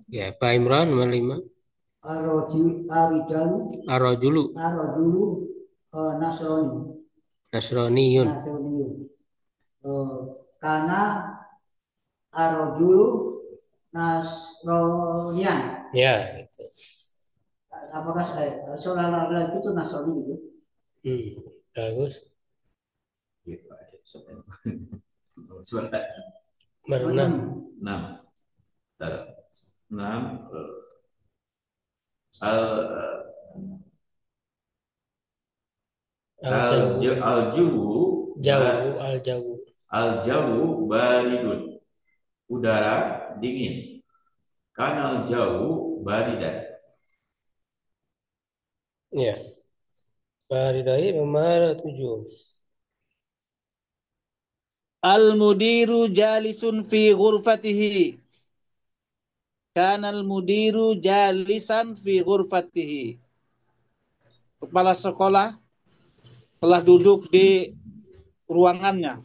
Speaker 1: Ya, Pak Imran nomor 5.
Speaker 2: Aridalu
Speaker 1: Arojulu
Speaker 2: Arojulu Nasroni
Speaker 1: Nasroniyun.
Speaker 2: Nasroniyu. Karena Arojulu Nasronian.
Speaker 1: Ya, gitu.
Speaker 2: Apakah seorang laki-laki itu Nasrani gitu?
Speaker 1: Bagus.
Speaker 3: Iya, Pak. Sebentar.
Speaker 1: Baru 6.
Speaker 3: 6. 6. Al-jawu baridun. Udara dingin. Kanal jauh baridan.
Speaker 1: Ya. Baridai nomor 7.
Speaker 4: Al-mudiru jalisun fi ghurfatihi. Kana al-mudiru jalisan fi ghurfatihi. Kepala sekolah telah duduk di ruangannya.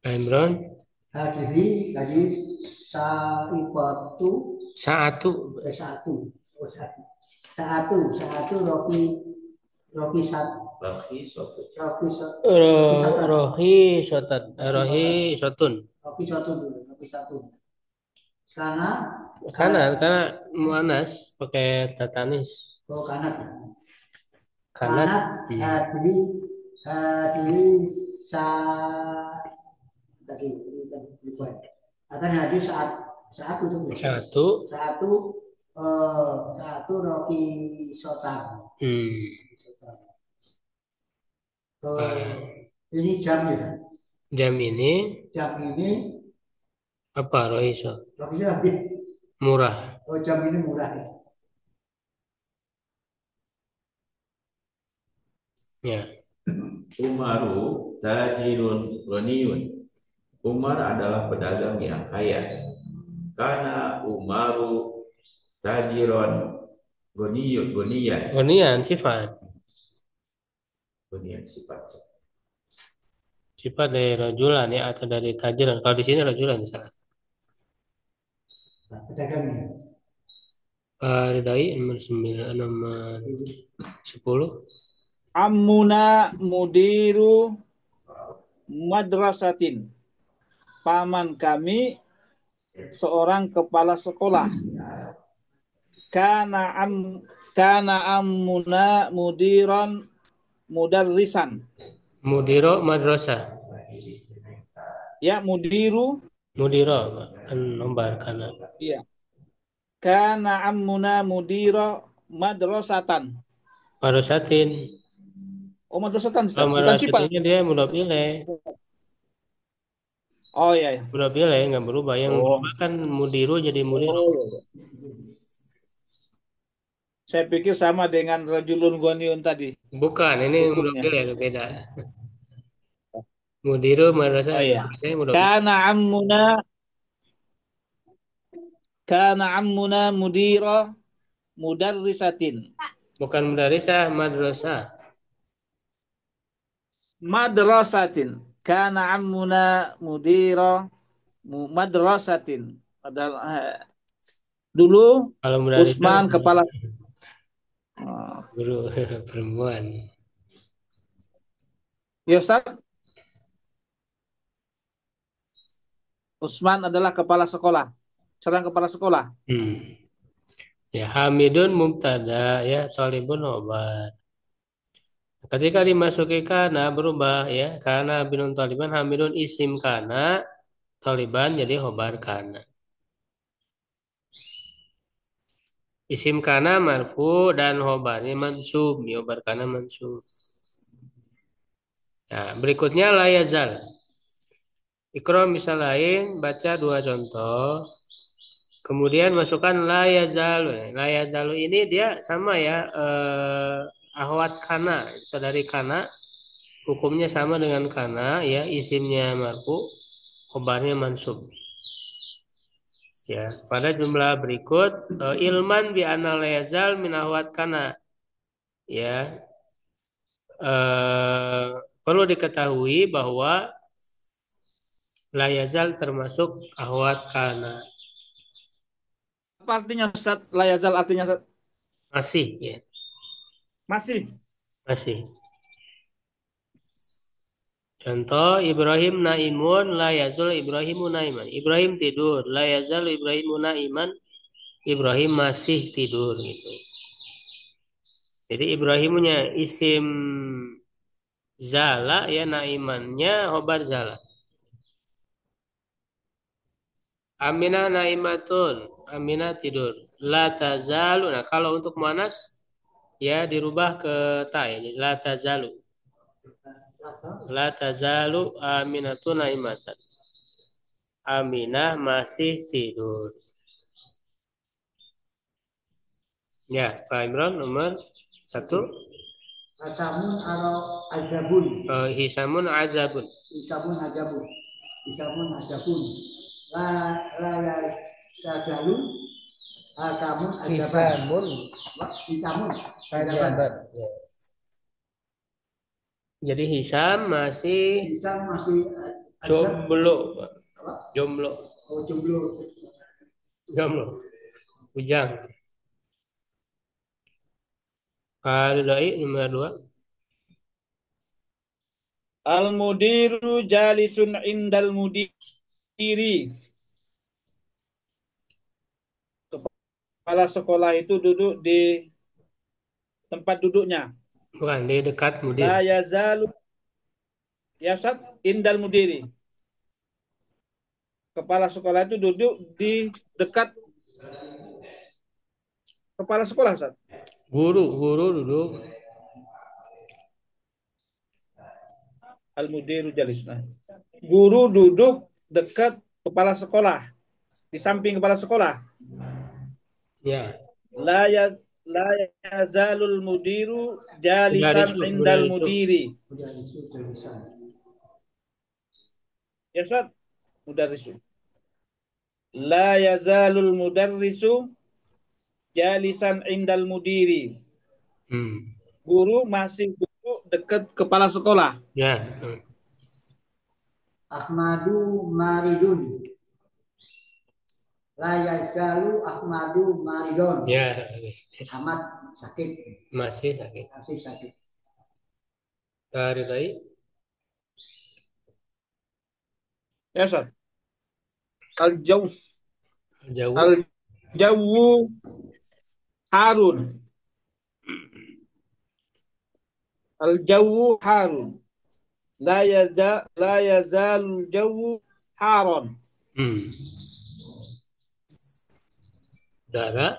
Speaker 1: Pak Imran.
Speaker 2: Hadiri saibatu
Speaker 1: Satu Rohi Sotun. Karena muannas pakai tatanis.
Speaker 2: Kanat.
Speaker 1: Kanat.
Speaker 2: Hadiri tadi akan hadir saat itu satu Rocky Sotan. Ini jam ya.
Speaker 1: Jam ini apa Rohiso? Murah.
Speaker 2: Oh, jam ini murah ya.
Speaker 1: Ya.
Speaker 3: Umaru tajirun ghaniyun. Umar adalah pedagang yang kaya. Karena Umaru tajiron
Speaker 1: goniyan sifat.
Speaker 3: Goniyan sifat.
Speaker 1: Sifat dari rajulan ya atau dari tajiran. Kalau di sini rajulan salah.
Speaker 2: Pedagangnya.
Speaker 1: Ridai nomor 9, nomor 10.
Speaker 4: Ammuna mudiru madrasatin. Paman kami seorang kepala sekolah. Kana ammuna mudiran mudarrisan.
Speaker 1: Mudiro madrasah.
Speaker 4: Ya, mudiro nomor kana. Iya. Kana ammuna mudira madrasatan.
Speaker 1: Madrasatin.
Speaker 4: Oh, madrasatan.
Speaker 1: Bukan sifat. Dia mudhof ilaih.
Speaker 4: Oh iya.
Speaker 1: Mudhof ilaih nggak berubah. Yang berubah kan mudiru jadi mudiro.
Speaker 4: Saya pikir sama dengan rajulun ghaniyun tadi.
Speaker 1: Bukan, ini mudhof ilaih beda. Mudiru madrasah.
Speaker 4: Oh iya. Kana ammuna mudira mudarrisatin.
Speaker 1: Bukan mudarrisah, madrasah.
Speaker 4: Madrasatin. Kana ammuna mudira madrasatin. Padahal dulu Usman kepala
Speaker 1: guru perempuan.
Speaker 4: Ya Ustaz. Usman adalah kepala sekolah. Seorang kepala sekolah.
Speaker 1: Ya, Hamidun mubtada ya, Thalibun khobar. Ketika dimasuki kana berubah ya, kana binun Thaliban, Hamidun isim kana, Thaliban jadi khobar kana. Isim kana marfu dan khobarnya mansub, khobar kana mansub. Nah, berikutnya la yazal. Ikra misal lain, baca 2 contoh. Kemudian masukkan la yazalu. La yazalu ini dia sama ya, ahwat kana, saudari kana. Hukumnya sama dengan kana ya, isimnya marfu, khobarnya mansub. Ya, pada jumlah berikut ilman bi anna la yazal min ahwat kana. Ya. perlu diketahui bahwa la yazal termasuk ahwat kana.
Speaker 4: Apa artinya Ustaz? La yazal artinya Ustaz?
Speaker 1: Masih ya,
Speaker 4: Masih.
Speaker 1: masih. Contoh Ibrahim naimun la yazul Ibrahimu naiman. Ibrahim tidur, la yazal Ibrahimu naiman. Ibrahim masih tidur gitu. Jadi Ibrahimnya isim zala ya, naimannya khobar zala. Aminah naimatun, Aminah tidur. La tazalu. Nah, kalau untuk muannas ya dirubah ke ta ya. Jadi la tazalu. La tazalu Aminatun naimatan. Aminah masih tidur. Ya, Pak Imran nomor 1.
Speaker 2: Asamun atau azabun.
Speaker 1: Hisamun azabun.
Speaker 2: Hisamun azabun. Hisamun azabun. La yadalu. Asamun azaban. Hisamun. Azaban.
Speaker 1: Ya. Jadi Hisam masih
Speaker 2: Hisam masih
Speaker 1: jomblo, Pak. Jomblo.
Speaker 2: Oh, jomblo.
Speaker 1: Jomblo. Bujang. Al-Dai nomor 2.
Speaker 4: Al-mudiru jalisun indal mudiri. Kepala sekolah itu duduk di tempat duduknya.
Speaker 1: Bukan, di dekat mudir.
Speaker 4: La yazalu ya Ustaz, indal mudiri. Kepala sekolah itu duduk di dekat kepala sekolah Ustaz.
Speaker 1: Guru duduk.
Speaker 4: Al-mudiru jalisun. Guru duduk dekat kepala sekolah, di samping kepala sekolah.
Speaker 1: Ya.
Speaker 4: La yazalul mudiru jalisan indal mudiri. Ya Ustaz, mudarrisu. La yazalul mudarrisu jalisan indal mudiri. Guru masih duduk dekat kepala sekolah.
Speaker 1: Ya.
Speaker 2: Ahmadu maridun. La yazalu Ahmadu maridun.
Speaker 1: Ya.
Speaker 2: Ahmad sakit.
Speaker 1: Masih sakit.
Speaker 2: Masih sakit.
Speaker 1: Dari tadi.
Speaker 4: Ya Ustaz. Al-jawu harun. Al-jawu harun. La yazalul jawu haron.
Speaker 1: Udara.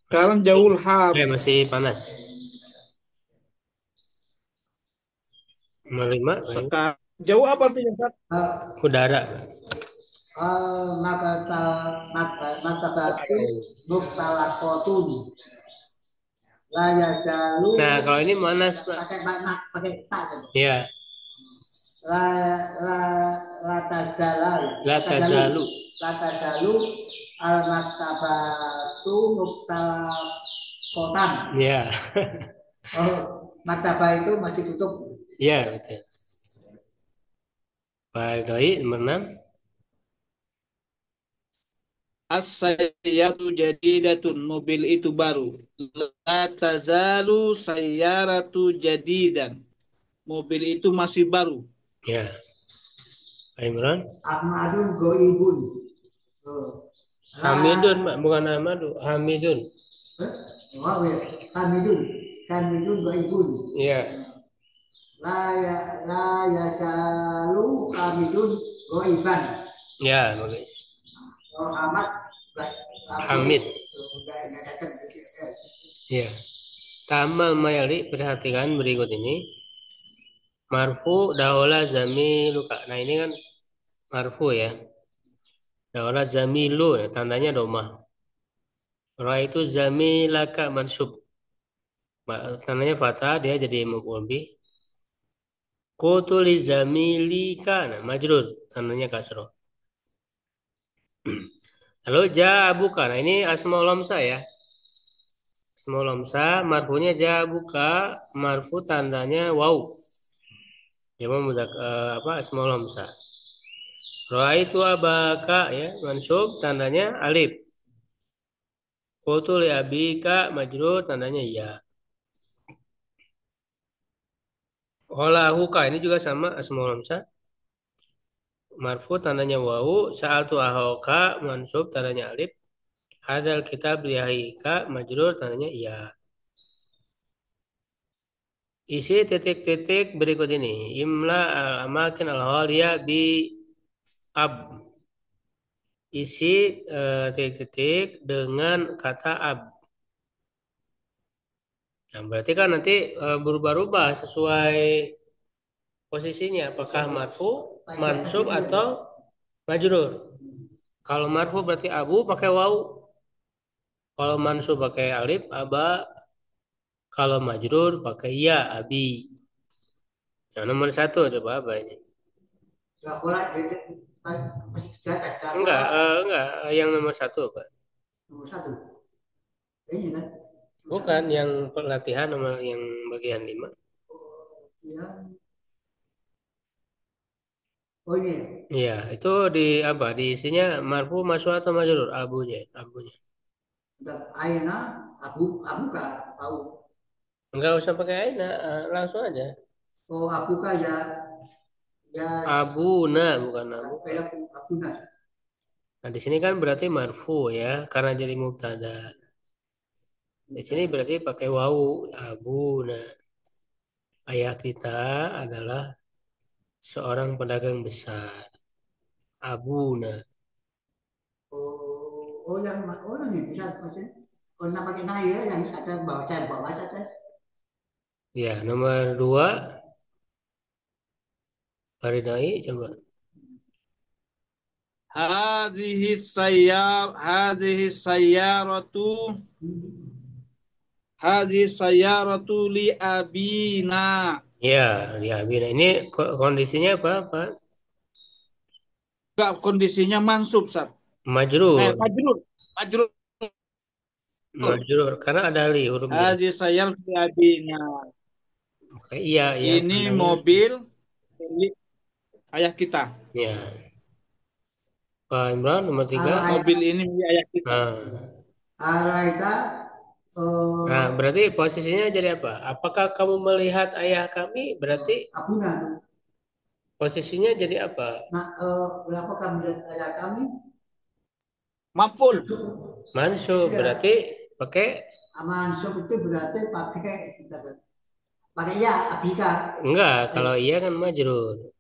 Speaker 4: Sekarang jauh harun.
Speaker 1: Masih panas. Nomor 5.
Speaker 4: Sekarang jauh apa artinya Ustaz?
Speaker 1: Udara.
Speaker 2: Maka batu muktalakotun. La yazalu.
Speaker 1: Nah, kalau ini manas Pak.
Speaker 2: Pakai tak saja.
Speaker 1: Ya.
Speaker 2: La tazalu al maktabatu muktalakotan.
Speaker 1: Ya.
Speaker 2: Oh, maktabah itu masih tutup.
Speaker 1: Ya, betul. Pak Doi nomor 6.
Speaker 4: As-sayyaratu jadidatun, mobil itu baru. La tazalu sayyaratu jadidan, mobil itu masih baru.
Speaker 1: Ya. Pak Imran.
Speaker 2: Ahmadun goibun.
Speaker 1: Hamidun, Pak, bukan Ahmadu, Hamidun.
Speaker 2: Hamidun goibun.
Speaker 1: Iya.
Speaker 2: La yasalu Hamidun goiban.
Speaker 1: Ya, bagus.
Speaker 2: Oh, Ahmad
Speaker 1: Hamid. Ya. Tamal mayali, perhatikan berikut ini. Marfu daola zamiluka. Nah, ini kan marfu ya. Daola zamilu, ya, tandanya domah. Ra itu zamilaka mansub. Tandanya fathah, dia jadi maf'ul bih. Qutuli zamilika, nah, majrur, tandanya kasroh. Lalu ja'abuka. Nah, ini asmaul lamsa ya. Ismul Hamzah, marfunya jabuka, marfu tandanya waw. Ya apa Ismul Hamzah. Ra'aitu abaka ya, mansub tandanya alif. Qultu li abika majrur tandanya ya. Qala ahuka ini juga sama Ismul Hamzah. Marfu tandanya wawu, sa'altu ahuka mansub tandanya alif. Hadal kitab lihaika majrur tandanya iya. Isi titik-titik berikut ini. Imla al-amakin al-ghaliyah bi ab. Isi titik-titik dengan kata ab. Nah, berarti kan nanti berubah-ubah sesuai posisinya. Apakah marfu, mansub atau majrur. Kalau marfu berarti abu pakai waw. Kalau mansub pakai alif, aba. Kalau majrur pakai ya, abi. Nah, nomor 1 coba apa ini? Enggak, yang nomor 1 Pak.
Speaker 2: Nomor 1. Ini kan?
Speaker 1: Bukan yang pelatihan nomor yang bagian 5.
Speaker 2: Ya. Oh ini.
Speaker 1: Iya, itu di apa? Di isinya marfu, masuk atau majrur? Abunya.
Speaker 2: Aina, abu kah? Tahu.
Speaker 1: Enggak usah pakai aina, langsung aja.
Speaker 2: Oh, abu kah ya? Ya.
Speaker 1: Abuna bukan abu.
Speaker 2: Abuna.
Speaker 1: Nah, di sini kan berarti marfu ya, karena jadi mubtada. Di sini berarti pakai wawu, abuna. Ayah kita adalah seorang pedagang besar. Abuna.
Speaker 2: Yang ini bisa maksudnya. Kalau pakai naik ya, yang ada bawa baca.
Speaker 1: Ya, nomor 2. Faridai coba.
Speaker 4: Hadhihi sayyaratu li abina.
Speaker 1: Ya, Bina. Ini kondisinya apa, Pak?
Speaker 4: Enggak, kondisinya mansub, Sar.
Speaker 1: Majrur.
Speaker 4: Majrur.
Speaker 1: Majrur. Karena ada li huruf jar.
Speaker 4: Hadhihi sayyaratu li abina.
Speaker 1: Oke, iya.
Speaker 4: Ini mobil milik ayah kita.
Speaker 1: Ya. Pak Imran nomor 3.
Speaker 4: Mobil ini milik ayah kita.
Speaker 1: Nah, berarti posisinya jadi apa? Apakah kamu melihat ayah kami? Berarti posisinya jadi apa?
Speaker 2: Nah, berapa kamu melihat ayah kami?
Speaker 4: Maf'ul.
Speaker 1: Mansub berarti pakai
Speaker 2: Mansub itu berarti pakai ya abika.
Speaker 1: Enggak, kalau iya kan majrur.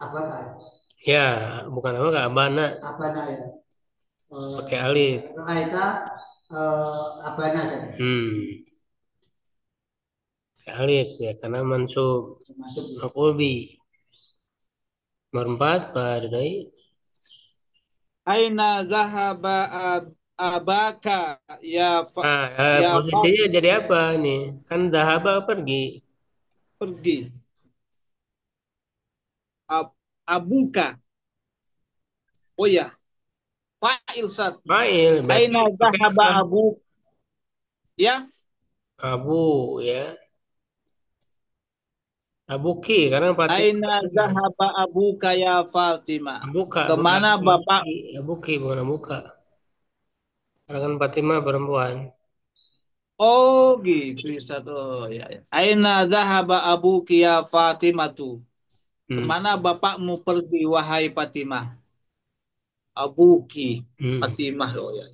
Speaker 2: Apakah?
Speaker 1: Ya, bukan apa enggak abana.
Speaker 2: Abana ya.
Speaker 1: Pakai alif.
Speaker 2: Raita abana saja.
Speaker 1: Pakai alif ya, karena mansub. Makulbi. Nomor 4, Pak Dai.
Speaker 4: Aina zahaba abaka ya
Speaker 1: posisinya jadi apa nih? Kan zahaba pergi.
Speaker 4: Abuka. Oh ya. Fa'il, Sat.
Speaker 1: Fa'il.
Speaker 4: Aina zahaba abu. Ya.
Speaker 1: Abu ya. Abuki karena Fatimah.
Speaker 4: Aina zahaba abuka ya Fatimah.
Speaker 1: Abuka.
Speaker 4: Kemana bapak?
Speaker 1: Abuki bukan abuka. Karena kan Fatimah perempuan.
Speaker 4: Oh gitu, Ustaz. Oh ya. Aina zahaba abuki ya Fatimah tuh. Kemana bapakmu pergi wahai Fatimah? Abuki Fatimah. Oh ya.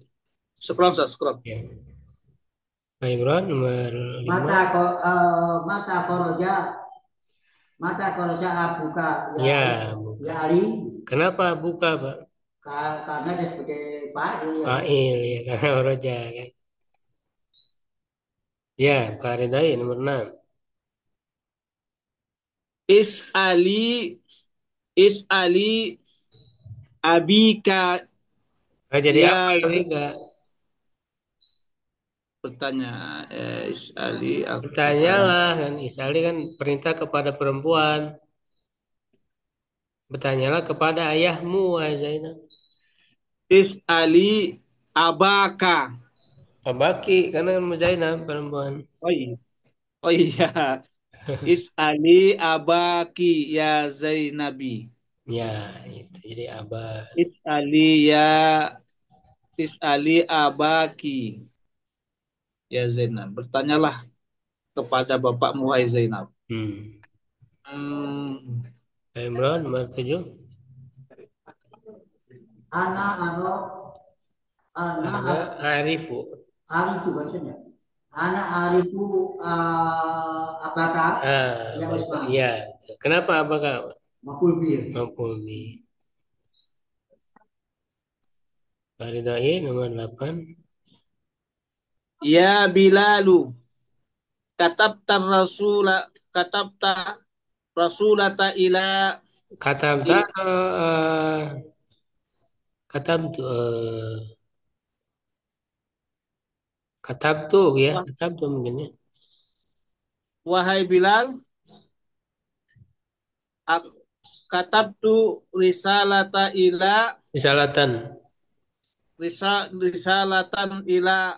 Speaker 4: Scroll.
Speaker 1: Ya. Pak Imran nomor 5.
Speaker 2: Mata koroja abuka
Speaker 1: ya
Speaker 2: Ali.
Speaker 1: Kenapa buka, Pak?
Speaker 2: Karena dia sebagai fa'il ya.
Speaker 1: Fa'il ya, karena roja kan. Ya, Pak Ridai nomor 6.
Speaker 4: Is'ali abika.
Speaker 1: Jadi apa abika?
Speaker 4: Bertanya Is'ali.
Speaker 1: Bertanyalah kan, Is'ali kan perintah kepada perempuan. Bertanyalah kepada ayahmu, Zainab.
Speaker 4: Is'ali abaka.
Speaker 1: Abaki karena Zainab perempuan.
Speaker 4: Oh iya. Oh iya. Is'ali abaki ya Zainabi.
Speaker 1: Ya, itu. Jadi abah.
Speaker 4: Is'ali ya Is'ali abaki ya Zainab. Bertanyalah kepada bapakmu wahai Zainab.
Speaker 1: Hmm.
Speaker 4: Hmm.
Speaker 1: Imran nomor 7.
Speaker 2: Anak ano
Speaker 1: Ada
Speaker 2: anak
Speaker 1: Arifu.
Speaker 2: arifu kan ya. Anak arifu apakah ya
Speaker 1: Bapak.
Speaker 2: Usman
Speaker 1: Ya. Kenapa apakah
Speaker 2: makul bir.
Speaker 1: Mafumi? Faridai nomor 8.
Speaker 4: Ya Bilalu katabta rasula katabta rasulata ila
Speaker 1: Katabta
Speaker 4: il
Speaker 1: atau katabtu katabtu ya,
Speaker 4: wah-
Speaker 1: katabtu mungkin ya.
Speaker 4: wahai Bilal ak- katabtu risalata ila
Speaker 1: Risalatan.
Speaker 4: risalatan ila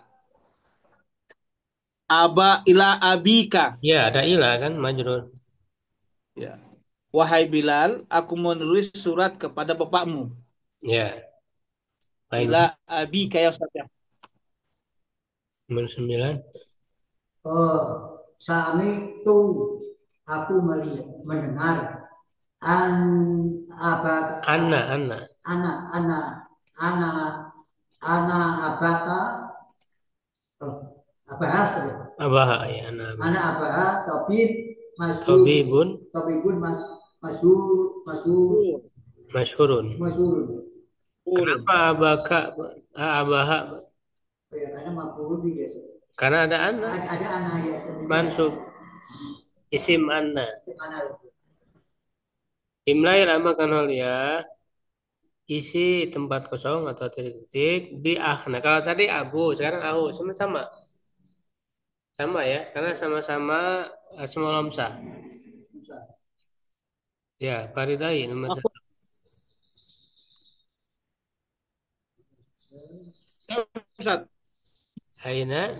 Speaker 4: abika.
Speaker 1: Ya, ada ilah kan majrur.
Speaker 4: Ya. Wahai Bilal, aku menulis surat kepada bapakmu.
Speaker 1: Ya,
Speaker 4: Ila
Speaker 1: lain
Speaker 4: abika ya Ustaz ya.
Speaker 1: nomor 9.
Speaker 2: Sami itu aku melihat mendengar an apa
Speaker 1: Anna.
Speaker 2: anak anak anak anak abaka oh, apa ya?
Speaker 1: Abaha ya, Anna.
Speaker 2: Anak abaka tobib masuk
Speaker 1: Tabibun
Speaker 2: tobibun masuk masuk
Speaker 1: masyhurun.
Speaker 2: masuk
Speaker 4: Urun.
Speaker 1: Kenapa abaka abaha?
Speaker 2: oh ya karena makhluk dia
Speaker 1: Karena ada Anna.
Speaker 2: ada anak ya sendiri
Speaker 1: Mansub isim Anna.
Speaker 2: anak
Speaker 1: Imlai lama kanal ya. Isi tempat kosong atau titik-titik di akhna. Kalau tadi abu, sekarang ahu, sama-sama. Sama ya, karena sama-sama semua lamsah. Ya, Faridai nomor
Speaker 4: Aku
Speaker 1: 1.
Speaker 4: Ustaz.
Speaker 1: Aina.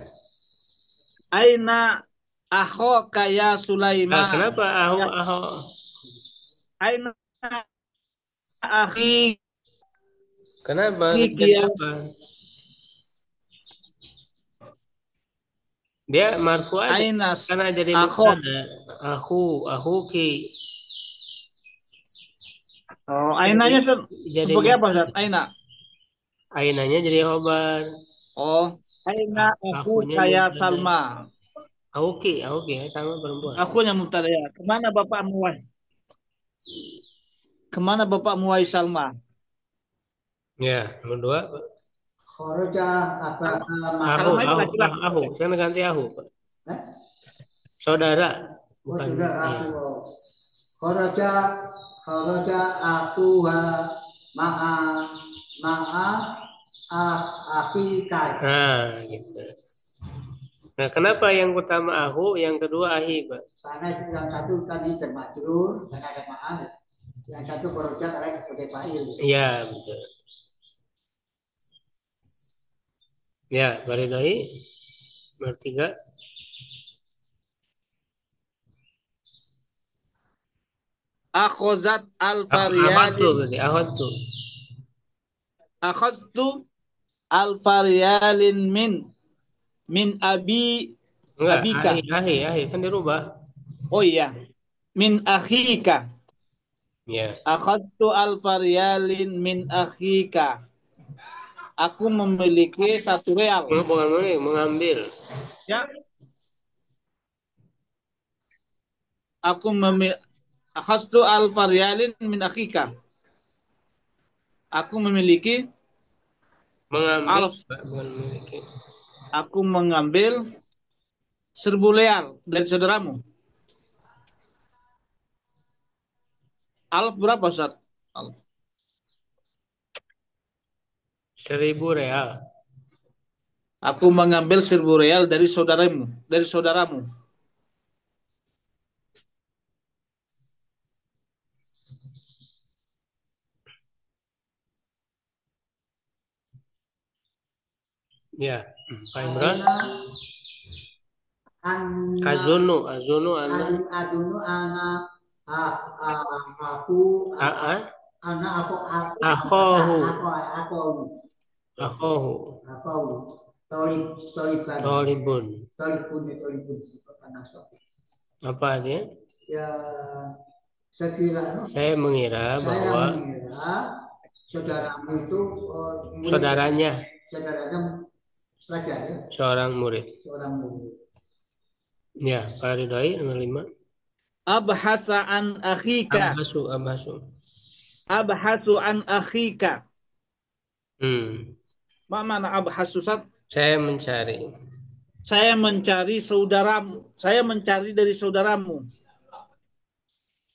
Speaker 4: Aina akhoka ya
Speaker 1: Nah,
Speaker 4: Sulaiman.
Speaker 1: kenapa
Speaker 4: Ya,
Speaker 1: ahu?
Speaker 4: aina akhi
Speaker 1: Kenapa jadi
Speaker 4: ya.
Speaker 1: apa? Dia marfu aja.
Speaker 4: Aina
Speaker 1: Karena jadi
Speaker 4: akhok.
Speaker 1: mubtada. Ahuki.
Speaker 4: Oh,
Speaker 1: Jadi,
Speaker 4: ainanya
Speaker 1: jadi
Speaker 4: sebagai apa Ustaz?
Speaker 1: mubtada.
Speaker 4: Aina.
Speaker 1: Ainanya jadi khobar.
Speaker 4: Oh, aina aku
Speaker 1: Akunya
Speaker 4: kaya
Speaker 1: mubtada.
Speaker 4: Salma.
Speaker 1: Ahuki ya sama perempuan.
Speaker 4: Akunya mubtada ya. Kemana bapakmu wahai? Kemana bapakmu wahai Salma?
Speaker 1: Ya, nomor 2.
Speaker 2: khoroja apa
Speaker 4: Salma itu laki-laki.
Speaker 1: Saya ganti ahu, Pak.
Speaker 2: eh?
Speaker 1: Saudara,
Speaker 2: Oh
Speaker 1: bukan.
Speaker 2: sudah
Speaker 1: Ya.
Speaker 2: aku khoroja khoroja aku ma'a ma'a akhika
Speaker 1: Nah, gitu. Nah, kenapa yang pertama ahu, yang kedua ahi, Pak?
Speaker 2: karena yang satu tadi termajrur dan ada ma'an yang satu khoroja karena sebagai fa'il
Speaker 1: Iya, betul. Ya, Faridai nomor 3.
Speaker 4: Akhozat
Speaker 1: Ahad tuh
Speaker 4: al-faryalin.
Speaker 1: berarti ahad tuh.
Speaker 4: Akhoztu al-faryalin min
Speaker 1: Enggak,
Speaker 4: abika.
Speaker 1: ahi kan dirubah.
Speaker 4: Oh iya. Min akhika.
Speaker 1: Ya.
Speaker 4: Akhadtu al-faryalin min akhika. Aku memiliki 1 real.
Speaker 1: Bukan mengambil.
Speaker 4: Ya. Aku akhadtu al-faryalin min akhika. Aku memiliki
Speaker 1: Mengambil,
Speaker 4: alf.
Speaker 1: Pak, bukan memiliki.
Speaker 4: Aku mengambil 1.000 real dari saudaramu. Alf berapa, Ustaz? Alf.
Speaker 1: 1.000 real.
Speaker 4: Aku mengambil 1.000 real dari saudaramu.
Speaker 1: Ya, Pak Imran.
Speaker 2: Azunu
Speaker 1: Azunu ana.
Speaker 2: adunu ana aku
Speaker 1: A.
Speaker 2: anak
Speaker 1: Akhohu.
Speaker 2: aku
Speaker 1: Akhohu.
Speaker 2: toliban
Speaker 1: Tolibun.
Speaker 2: tolibun
Speaker 1: Apa dia?
Speaker 2: ya sekira
Speaker 1: Saya mengira bahwa
Speaker 2: saudaramu itu
Speaker 1: saudaranya
Speaker 2: pelajar ya,
Speaker 1: seorang murid.
Speaker 2: murid.
Speaker 1: Ya, Pak Ridhoi nomor 5.
Speaker 4: Abhasa an akhika.
Speaker 1: Abhasu.
Speaker 4: Abhasu an akhika. Mak mana abhasu?
Speaker 1: Saya mencari.
Speaker 4: Saya mencari saudaramu. Saya mencari dari saudaramu.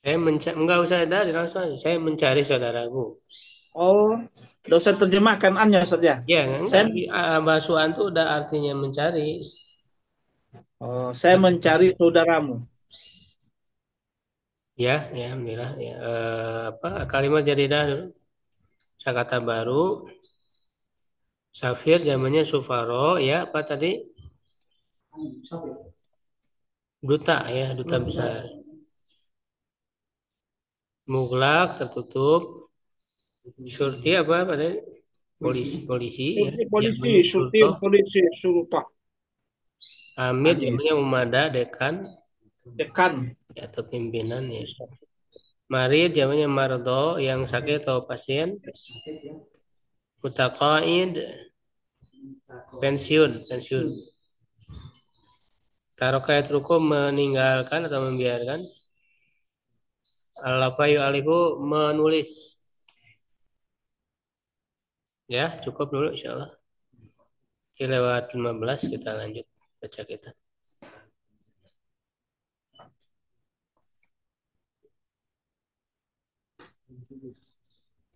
Speaker 1: Enggak usah dari langsung aja. Saya mencari saudaraku.
Speaker 4: Oh, tidak usah terjemahkan annya saja.
Speaker 1: Ya, enggak. Abhasuan itu udah artinya mencari.
Speaker 4: Oh, saya mencari saudaramu.
Speaker 1: Ya, alhamdulillah. Ya, kalimat jadidah dulu. Kata baru. Safir zamannya Sufaro, ya apa tadi? Duta ya, duta besar. Muglak tertutup. Syurti apa tadi? Polisi ya.
Speaker 4: Polisi, surupah.
Speaker 1: Amir zamannya Umada, dekan ya, atau pimpinan ya. Marid zamannya Mardo, yang sakit atau pasien. Mutaqaid, pensiun. Tarokait ruku, meninggalkan atau membiarkan. Al-lafayu alifu, menulis. Ya, cukup dulu insyaallah. Lewat 15 kita lanjut baca kita.